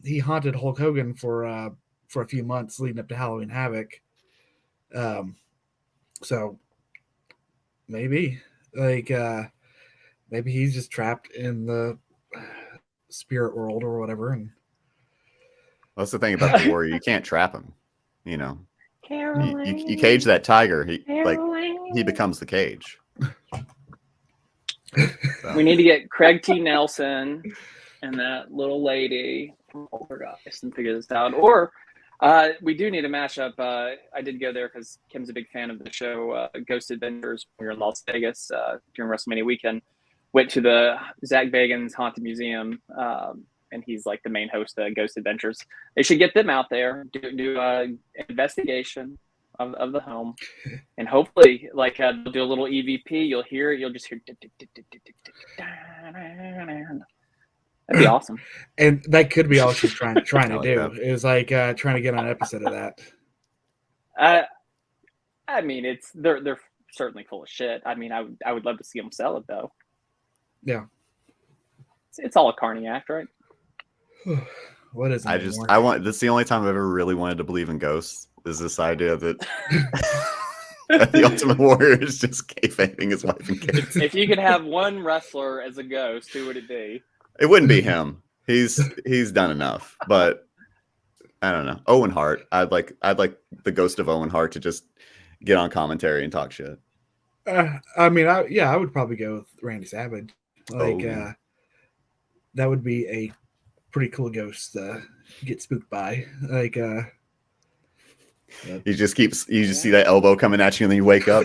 He haunted Hulk Hogan for a few months leading up to Halloween Havoc. So maybe maybe he's just trapped in the spirit world or whatever. And that's the thing about the Warrior. You can't trap him. You know, you cage that tiger. He becomes the cage. So. We need to get Craig T. Nelson and that little lady from Poltergeist and figure this out. Or we do need a mashup. I did go there because Kim's a big fan of the show Ghost Adventures. We were in Las Vegas during WrestleMania weekend. Went to the Zach Bagans Haunted Museum, and he's like the main host of Ghost Adventures. They should get them out there, do an investigation of the home, and hopefully, like they'll do a little EVP. You'll hear it. You'll just hear. That'd be awesome. And that could be all she's trying to do. It was like trying to get on an episode of that. I mean, they're certainly full of shit. I mean, I would love to see them sell it though. Yeah, it's all a carny act, right? What is it? This is the only time I've ever really wanted to believe in ghosts. Is this idea that the Ultimate Warrior is just kayfabing his wife and kids? If you could have one wrestler as a ghost, who would it be? It wouldn't be him. He's done enough. But I don't know. Owen Hart. I'd like the ghost of Owen Hart to just get on commentary and talk shit. I mean, I would probably go with Randy Savage. That would be a pretty cool ghost to get spooked by. Like you just see that elbow coming at you and then you wake up.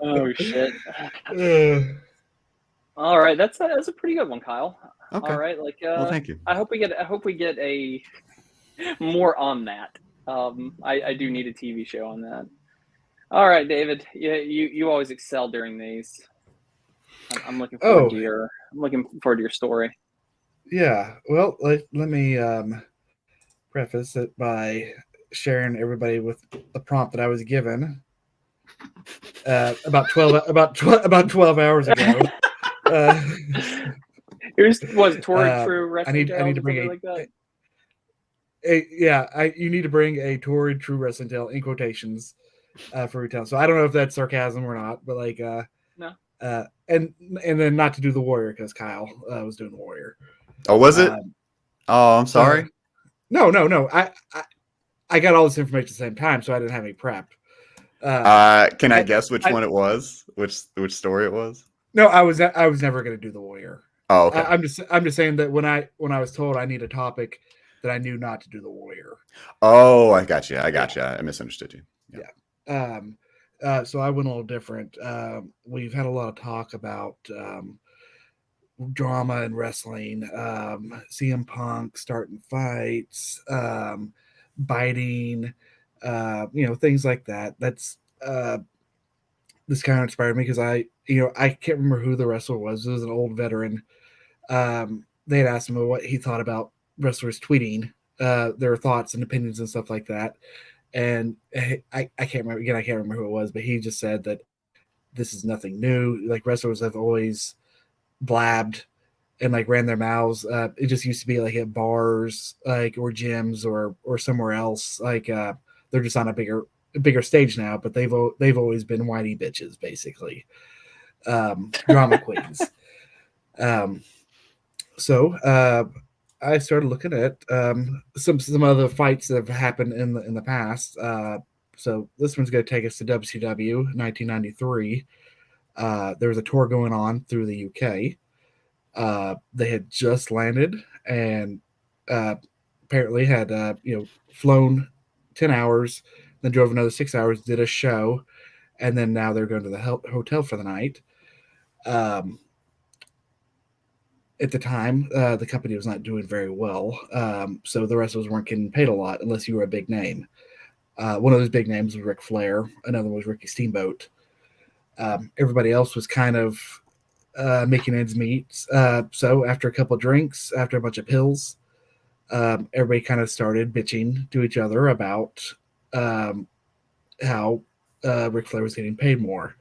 Oh shit. All right, that's a pretty good one, Kyle. Okay. All right, well, thank you. I hope we get a more on that. I do need a TV show on that. All right, David. Yeah, you always excel during these. I'm looking forward to your story. Yeah. Well, let me preface it by sharing everybody with the prompt that I was given about 12 hours ago. It was Torrid True Wrestling. I need to bring you need to bring a Torrid True Wrestling Tale in quotations for retail. So I don't know if that's sarcasm or not, but like no. And then not to do the Warrior because Kyle was doing the Warrior. Oh, was it? Oh, I'm sorry. No. I got all this information at the same time, so I didn't have any prep. Can I guess which one it was? Which story it was? No, I was never going to do the Warrior. Oh, okay. I'm just saying that when I was told I need a topic that I knew not to do the Warrior. Oh, I got you. I misunderstood you. Yeah. So I went a little different. We've had a lot of talk about drama in wrestling, CM Punk starting fights, biting, things like that. That's this kind of inspired me because I can't remember who the wrestler was. It was an old veteran. They had asked him what he thought about wrestlers tweeting their thoughts and opinions and stuff like that. And I can't remember again. I can't remember who it was, but he just said that this is nothing new. Like wrestlers have always blabbed and like ran their mouths. It just used to be like at bars, like or gyms or somewhere else. Like they're just on a bigger stage now, but they've always been whiny bitches, basically, drama queens. So I started looking at some other fights that have happened in the past. So this one's going to take us to WCW 1993. There was a tour going on through the UK. They had just landed and apparently had flown 10 hours, then drove another 6 hours, did a show, and then now they're going to the hotel for the night. At the time, the company was not doing very well, so the rest of us weren't getting paid a lot unless you were a big name. One of those big names was Ric Flair. Another was Ricky Steamboat. Everybody else was kind of making ends meet. So after a couple of drinks, after a bunch of pills, everybody kind of started bitching to each other about how Ric Flair was getting paid more.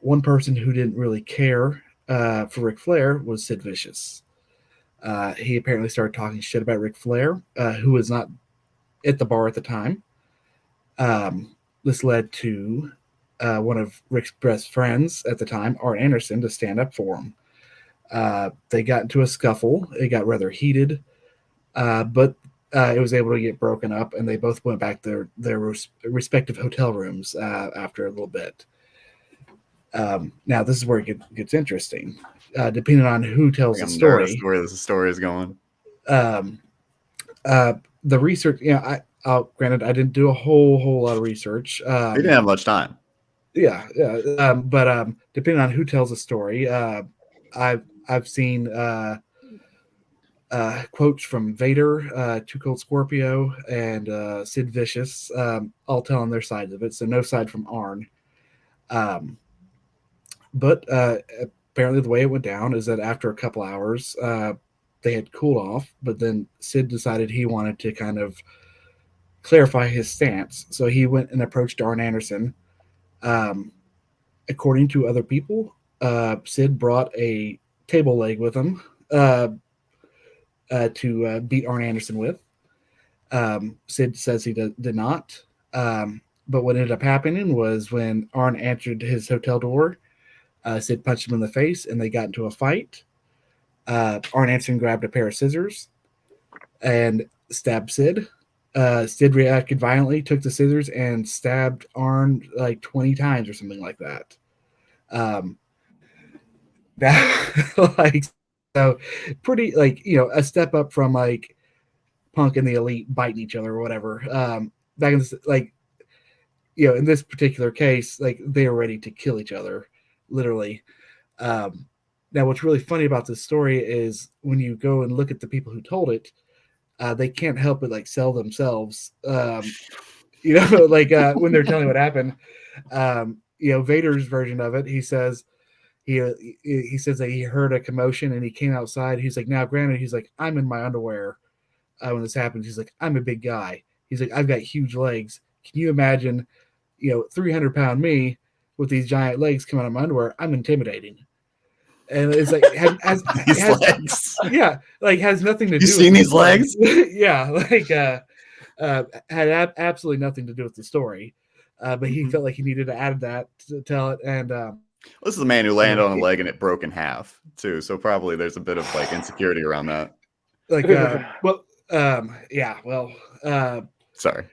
One person who didn't really care for Ric Flair was Sid Vicious. He apparently started talking shit about Ric Flair, who was not at the bar at the time. This led to one of Ric's best friends at the time, Arn Anderson, to stand up for him. They got into a scuffle. It got rather heated, but it was able to get broken up, and they both went back to their respective hotel rooms after a little bit. Now, this is where it gets interesting. Depending on who tells the story. Where the story is going. The research, granted, I didn't do a whole lot of research. You didn't have much time. Yeah. But depending on who tells the story, I've seen quotes from Vader, Too Cold Scorpio, and Sid Vicious, all telling their sides of it. So no side from Arn. But apparently the way it went down is that after a couple hours, they had cooled off, but then Sid decided he wanted to kind of clarify his stance. So he went and approached Arn Anderson. According to other people, Sid brought a table leg with him to beat Arn Anderson with. Sid says he did not. But what ended up happening was when Arn answered his hotel door, Sid punched him in the face, and they got into a fight. Arn Anderson grabbed a pair of scissors and stabbed Sid. Sid reacted violently, took the scissors, and stabbed Arn like 20 times or something like that. So pretty, a step up from like Punk and the Elite biting each other or whatever. Back in this, in this particular case, like they were ready to kill each other, literally. Now, what's really funny about this story is when you go and look at the people who told it, they can't help but like sell themselves. When they're telling what happened. Vader's version of it, he says he says that he heard a commotion and he came outside. He's like, now granted, he's like, I'm in my underwear when this happens. He's like, I'm a big guy. He's like, I've got huge legs. Can you imagine, 300-pound me with these giant legs coming out of my underwear? I'm intimidating. And it's like has legs. Yeah, like has nothing to do. You seen these legs? Yeah, had absolutely nothing to do with the story. But he felt like he needed to add that to tell it. And this is a man who landed on a leg and it broke in half too. So probably there's a bit of like insecurity around that. Sorry.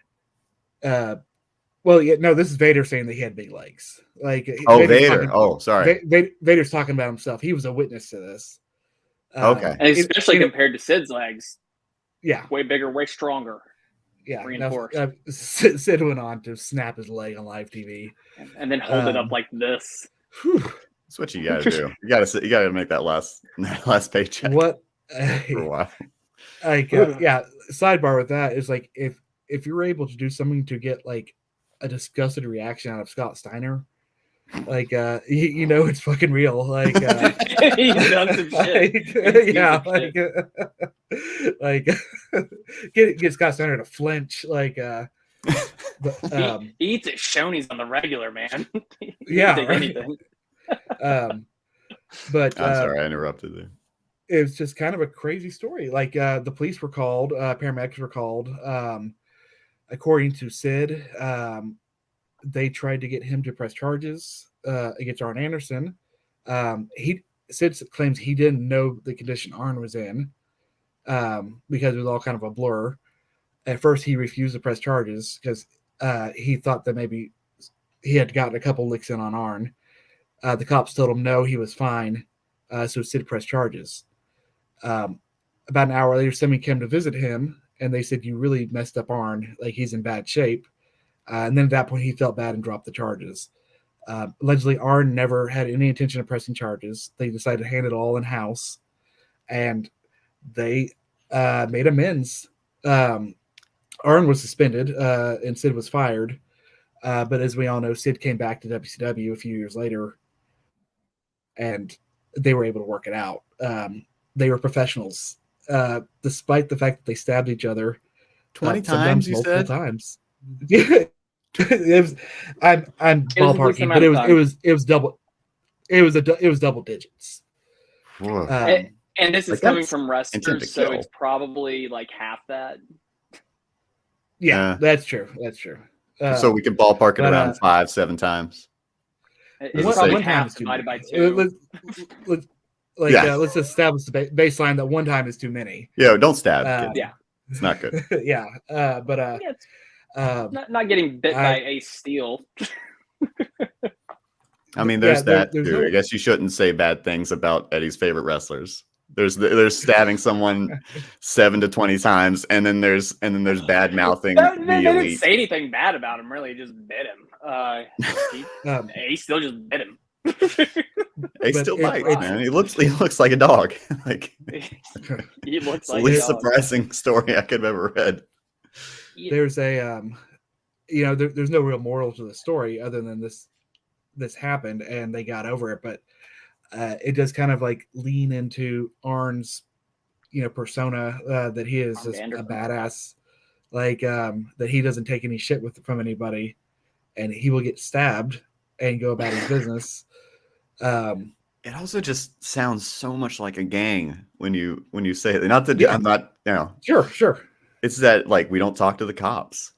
This is Vader saying that he had big legs. Vader. Sorry. Vader's talking about himself. He was a witness to this. Okay. And especially compared to Sid's legs. Yeah. Way bigger, way stronger. Yeah. Reinforced. Sid went on to snap his leg on live TV. And then hold it up like this. That's what you gotta do. You gotta make that last paycheck. What? For a while. Sidebar with that is like if you're able to do something to get like a disgusted reaction out of Scott Steiner, it's fucking real. He's done some shit. Get Scott Steiner to flinch. He eats at Shoney's on the regular, man. Anything. But I'm sorry, I interrupted there. It was just kind of a crazy story. The police were called, paramedics were called. According to Sid, they tried to get him to press charges against Arn Anderson. Sid claims he didn't know the condition Arn was in because it was all kind of a blur. At first, he refused to press charges because he thought that maybe he had gotten a couple licks in on Arn. The cops told him no, he was fine. So Sid pressed charges. About an hour later, somebody came to visit him, and they said, "You really messed up Arn. Like he's in bad shape." And then at that point, he felt bad and dropped the charges. Allegedly, Arn never had any intention of pressing charges. They decided to hand it all in-house, and they made amends. Arn was suspended, and Sid was fired. But as we all know, Sid came back to WCW a few years later, and they were able to work it out. They were professionals, despite the fact that they stabbed each other 20 times. You multiple said times. Yeah, I'm ballparking, but it was double. It was double digits. And this is coming from wrestlers, so it's probably like half that. Yeah, that's true. That's true. So we could ballpark it around 5-7 times. It's probably half divided by 2. Let's establish the baseline that one time is too many. Yeah, don't stab. Yeah, it's not good. Yeah, not getting bit by Ace Steel. I mean, there's that too. I guess you shouldn't say bad things about Eddie's favorite wrestlers. There's stabbing someone 7 to 20 times, and then there's bad mouthing. They didn't say anything bad about him. Really, just bit him. Ace still just bit him. Ace still bites, man. He looks like a dog. Like he looks like the least surprising story I could have ever read. There's a there's no real moral to the story other than this happened and they got over it, but it does kind of like lean into Arn's persona, that he is just a badass, like that he doesn't take any shit from anybody, and he will get stabbed and go about his business. It also just sounds so much like a gang when you say it. Not that I'm not, Sure. It's that like we don't talk to the cops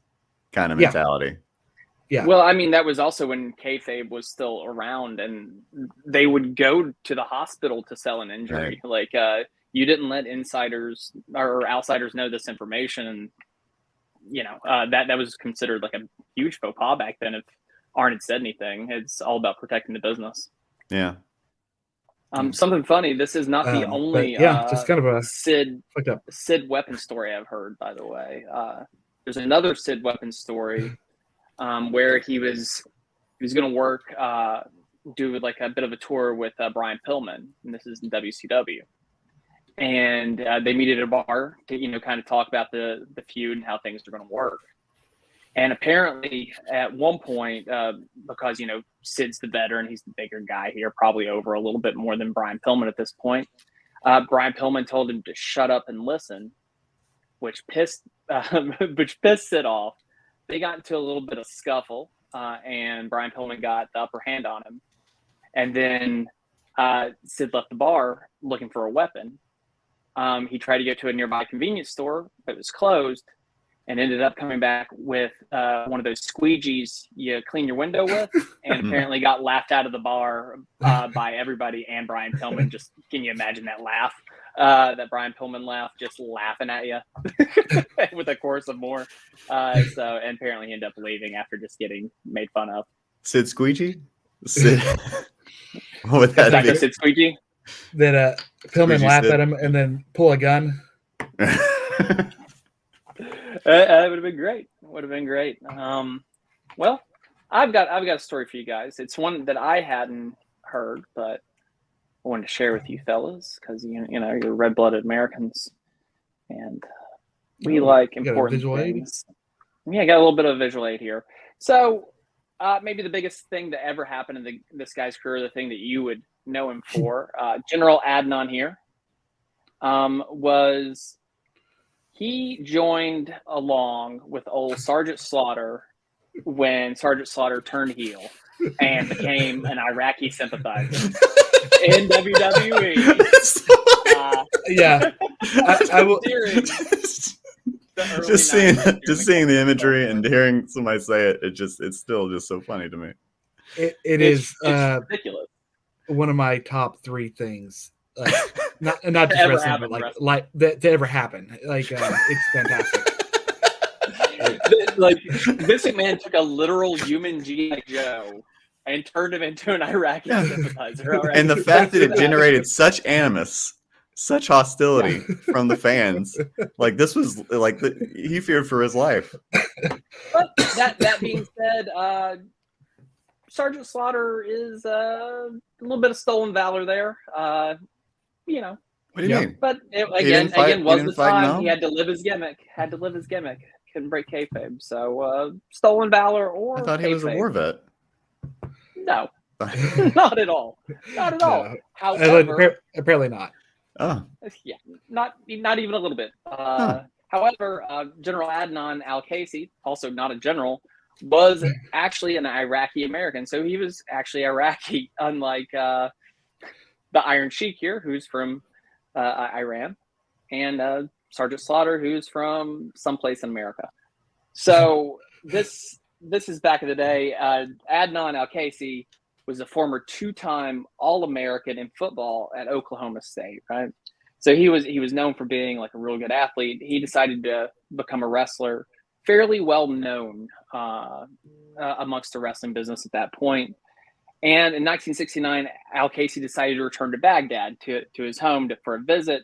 kind of mentality. Yeah. Well, I mean, that was also when kayfabe was still around, and they would go to the hospital to sell an injury. Right. Like, you didn't let insiders or outsiders know this information, and that was considered like a huge faux pas back then. If Arn had said anything, it's all about protecting the business. Yeah. Something funny. This is not the only just kind of a Sid weapon story I've heard. By the way, there's another Sid weapon story where he was going to work, do like a bit of a tour with Brian Pillman, and this is in WCW, and they meet at a bar to kind of talk about the feud and how things are going to work. And apparently, at one point, because Sid's the veteran, he's the bigger guy here, probably over a little bit more than Brian Pillman at this point. Brian Pillman told him to shut up and listen, which pissed Sid off. They got into a little bit of scuffle, and Brian Pillman got the upper hand on him. And then Sid left the bar looking for a weapon. He tried to go to a nearby convenience store, but it was closed, and ended up coming back with one of those squeegees you clean your window with, and apparently got laughed out of the bar by everybody and Brian Pillman. Just can you imagine that laugh? That Brian Pillman laugh, just laughing at you with a chorus of more. And apparently he ended up leaving after just getting made fun of. Sid Squeegee? Sid. What would that be? Sid Squeegee? That Pillman laugh at him and then pull a gun. That would have been great. Well, I've got a story for you guys. It's one that I hadn't heard, but I wanted to share with you fellas because you're red-blooded Americans, and we like important things. Yeah, I got a little bit of visual aid here. So maybe the biggest thing that ever happened in this guy's career, the thing that you would know him for, General Adnan here, was he joined along with old Sergeant Slaughter when Sergeant Slaughter turned heel and became an Iraqi sympathizer in WWE. I will. Just seeing the imagery and hearing somebody say it, it's still just so funny to me. It's ridiculous. One of my top 3 things. Not just wrestling, but like that to ever happen. Like it's fantastic. Like Vince McMahon took a literal human G.I. Joe and turned him into an Iraqi sympathizer. Right? And the fact that it generated such animus, such hostility from the fans, like this was like he feared for his life. But that being said, Sergeant Slaughter is a little bit of stolen valor there. You know. What do you mean? But again, was the time he had to live his gimmick. Couldn't break kayfabe. So stolen valor or I thought he was a war vet. No, not at all. Not at all. No. However, apparently not. Oh, yeah, not even a little bit. However, General Adnan al-Qaisi, also not a general, was actually an Iraqi American. So he was actually Iraqi, unlike the Iron Sheik here, who's from Iran, and Sergeant Slaughter, who's from someplace in America. So this is back in the day. Adnan al-Qaisi was a former 2-time All-American in football at Oklahoma State, right? So he was known for being like a real good athlete. He decided to become a wrestler, fairly well known amongst the wrestling business at that point. And in 1969, al-Qaisi decided to return to Baghdad to his home for a visit.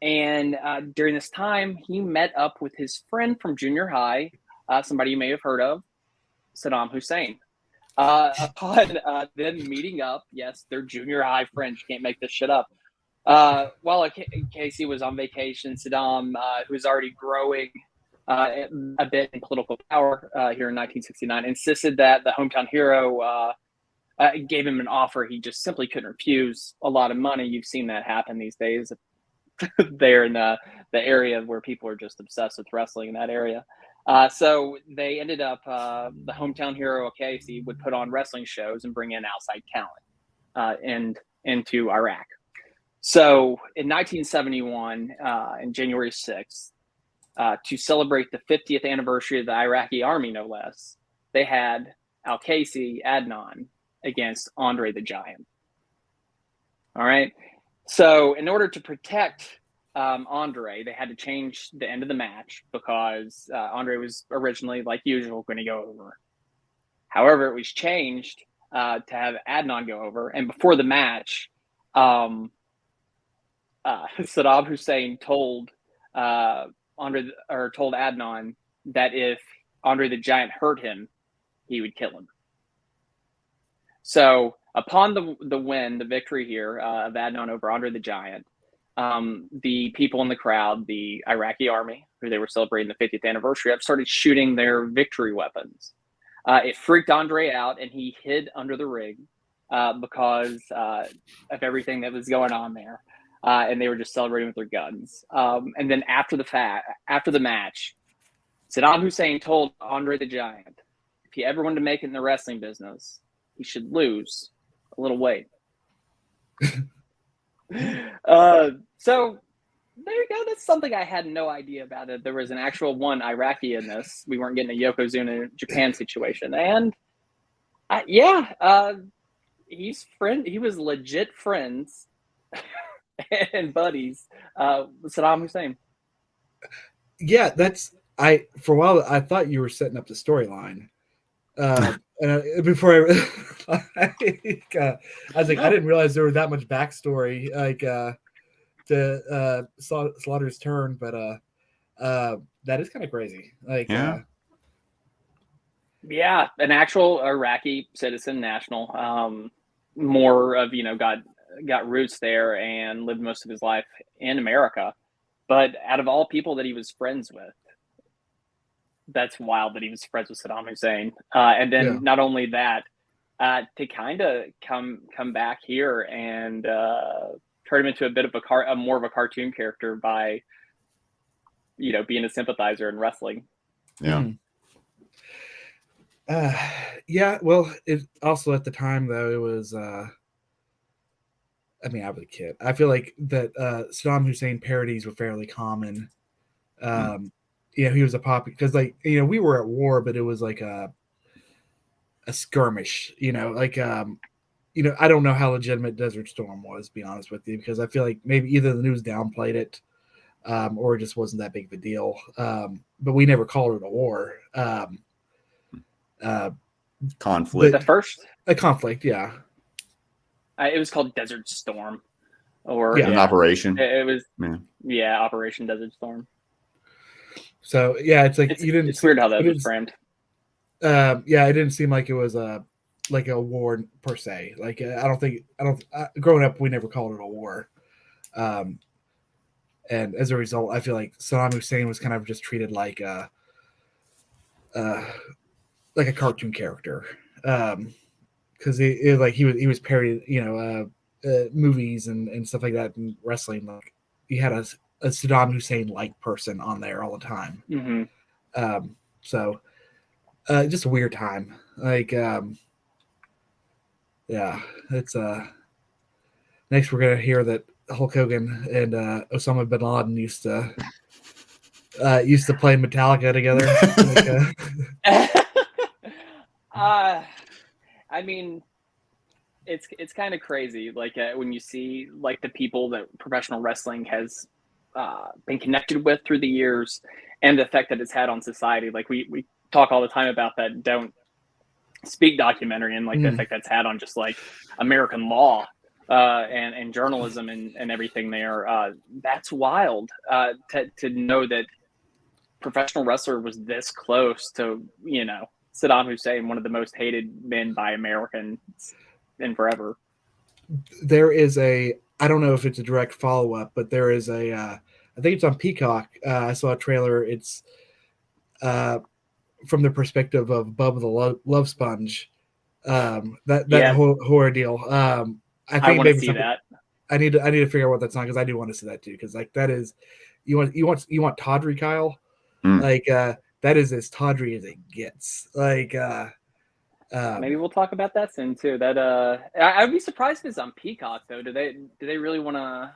And during this time, he met up with his friend from junior high, somebody you may have heard of, Saddam Hussein. Upon them meeting up, yes, they're junior high friends. You can't make this shit up. While Casey was on vacation, Saddam, who was already growing a bit in political power here in 1969, insisted that the hometown hero gave him an offer he just simply couldn't refuse. A lot of money. You've seen that happen these days there in the area where people are just obsessed with wrestling in that area. So they ended up, the hometown hero, Casey, would put on wrestling shows and bring in outside talent into Iraq. So in 1971, in January 6th, to celebrate the 50th anniversary of the Iraqi army, no less, they had al-Qaisi Adnan against Andre the Giant. All right. So in order to protect Andre, they had to change the end of the match because Andre was originally, like usual, going to go over. However, it was changed to have Adnan go over. And before the match, Saddam Hussein told Adnan that if Andre the Giant hurt him, he would kill him. So upon the victory here of Adnan over Andre the Giant, the people in the crowd, the Iraqi army, who they were celebrating the 50th anniversary of, started shooting their victory weapons. It freaked Andre out, and he hid under the ring because of everything that was going on there. And they were just celebrating with their guns. And then after the match, Saddam Hussein told Andre the Giant, if he ever wanted to make it in the wrestling business, he should lose a little weight. So there you go. That's something I had no idea about. It. There was an actual one Iraqi in this. We weren't getting a Yokozuna Japan situation. And he was legit friends and buddies with Saddam Hussein. Yeah, for a while I thought you were setting up the storyline. And before I was like, I didn't realize there was that much backstory to Slaughter's turn, but that is kind of crazy. An actual Iraqi citizen, national, more of got roots there and lived most of his life in America, but out of all people that he was friends with. That's wild that he was friends with Saddam Hussein. And then not only that, to kind of come back here and turn him into a bit of more of a cartoon character by, being a sympathizer in wrestling. Yeah. Well, it also at the time though, it was, I was a kid. I feel like that Saddam Hussein parodies were fairly common. He was a pop because we were at war, but it was like a skirmish, I don't know how legitimate Desert Storm was, to be honest with you, because I feel like maybe either the news downplayed it or it just wasn't that big of a deal. But we never called it a war. Conflict. A conflict. Yeah. It was called Desert Storm or an operation. It was Operation Desert Storm. So yeah, it's like it's weird how that was framed. Yeah, it didn't seem like it was like a war per se. Like growing up, we never called it a war. And as a result, I feel like Saddam Hussein was kind of just treated like a cartoon character, because he was parodied, movies and stuff like that in wrestling. Like he had a Saddam Hussein like person on there all the time. Mm-hmm. So just a weird time. Like yeah, it's next we're gonna hear that Hulk Hogan and Osama bin Laden used to play Metallica together. I mean, it's kind of crazy. Like when you see like the people that professional wrestling has been connected with through the years, and the effect that it's had on society. Like we talk all the time about that Don't Speak documentary, and like the effect that's had on just like American law and journalism and everything there. That's wild to know that professional wrestler was this close to, Saddam Hussein, one of the most hated men by Americans in forever. There is I don't know if it's a direct follow-up, but there is I think it's on Peacock. I saw a trailer. It's from the perspective of Bubba the Love Sponge. Whole horror deal. I want to see that. I need to figure out what that's on, because I do want to see that too. Because like that is, you want tawdry, Kyle. Like that is as tawdry as it gets. Like maybe we'll talk about that soon too. That I'd be surprised if it's on Peacock though. Do they really want to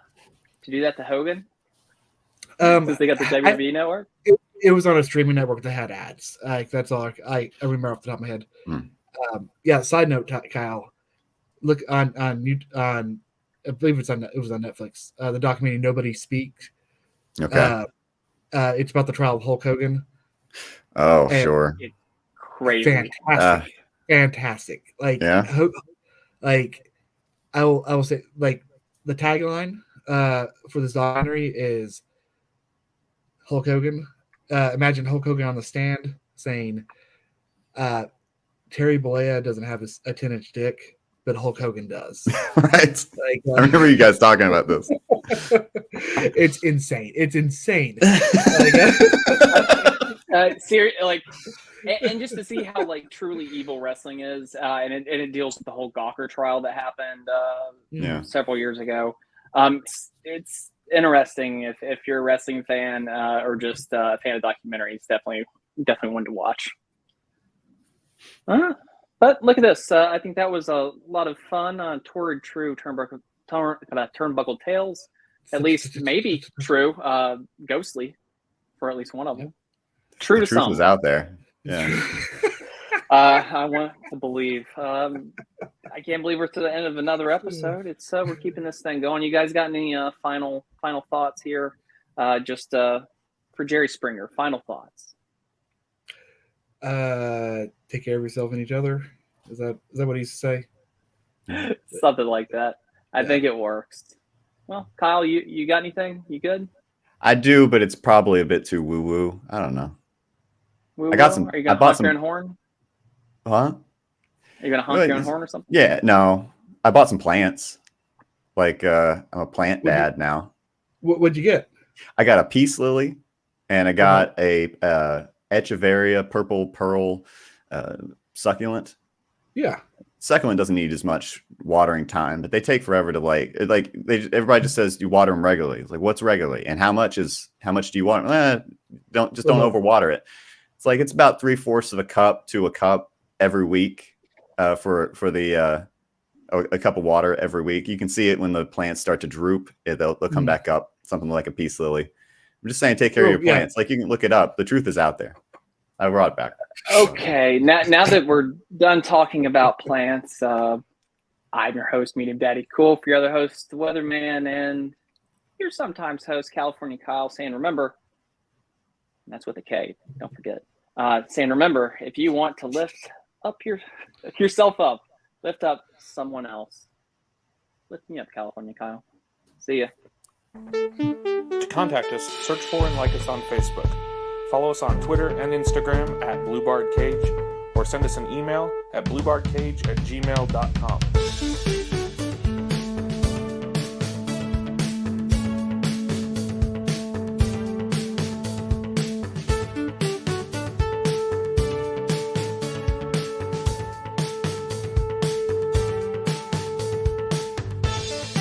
do that to Hogan? Since they got the WWE network. It was on a streaming network that had ads. Like that's all I remember off the top of my head. Yeah. Side note, Kyle, look on I believe it was on Netflix. The documentary Nobody Speaks. Okay. It's about the trial of Hulk Hogan. Oh, and sure. It's crazy. Fantastic. Like, yeah. Like, I will say, like, the tagline for this documentary is Hulk Hogan. Imagine Hulk Hogan on the stand saying, Terry Bollea doesn't have a 10-inch dick, but Hulk Hogan does. Right. Like, I remember you guys talking about this. It's insane. Like, and just to see how like truly evil wrestling is, and it deals with the whole Gawker trial that happened several years ago. It's interesting if you're a wrestling fan or just a fan of documentaries. Definitely one to watch. But look at this. I think that was a lot of fun. Torrid, true, Turnbuckle tales. At least maybe true. Ghostly for at least one of them. True the to truth some. Was out there. Yeah. I want to believe. I can't believe we're to the end of another episode. It's we're keeping this thing going. You guys got any final thoughts here? Just for Jerry Springer, final thoughts. Take care of yourself and each other. Is that what he used to say? Something like that. I think it works. Well, Kyle, you got anything? You good? I do, but it's probably a bit too woo-woo. I don't know. Woo-woo? I got some. Are you gonna honk your own horn? Huh? Are you gonna honk your own horn or something? Yeah, no. I bought some plants. Like I'm a plant dad now. What'd you get? I got a peace lily, and I got a Echeveria purple pearl succulent. Yeah. Succulent doesn't need as much watering time, but they take forever to everybody just says you water them regularly. It's like, what's regularly, and how much do you water? Don't overwater it. It's like it's about 3/4 of a cup to a cup every week for a cup of water every week. You can see it when the plants start to droop. They'll come back up, something like a peace lily. I'm just saying, take care of your plants. Like, you can look it up. The truth is out there. I brought it back. Okay, now that we're done talking about plants, I'm your host, Medium Daddy Cool. For your other host, the Weatherman, and your sometimes host, California Kyle, saying remember, and that's with a K, don't forget. Saying remember, if you want to lift up yourself up, lift up someone else. Lift me up, California Kyle. See ya. To contact us, search for and like us on Facebook. Follow us on Twitter and Instagram at BlueBardCage, or send us an email at bluebardcage@gmail.com.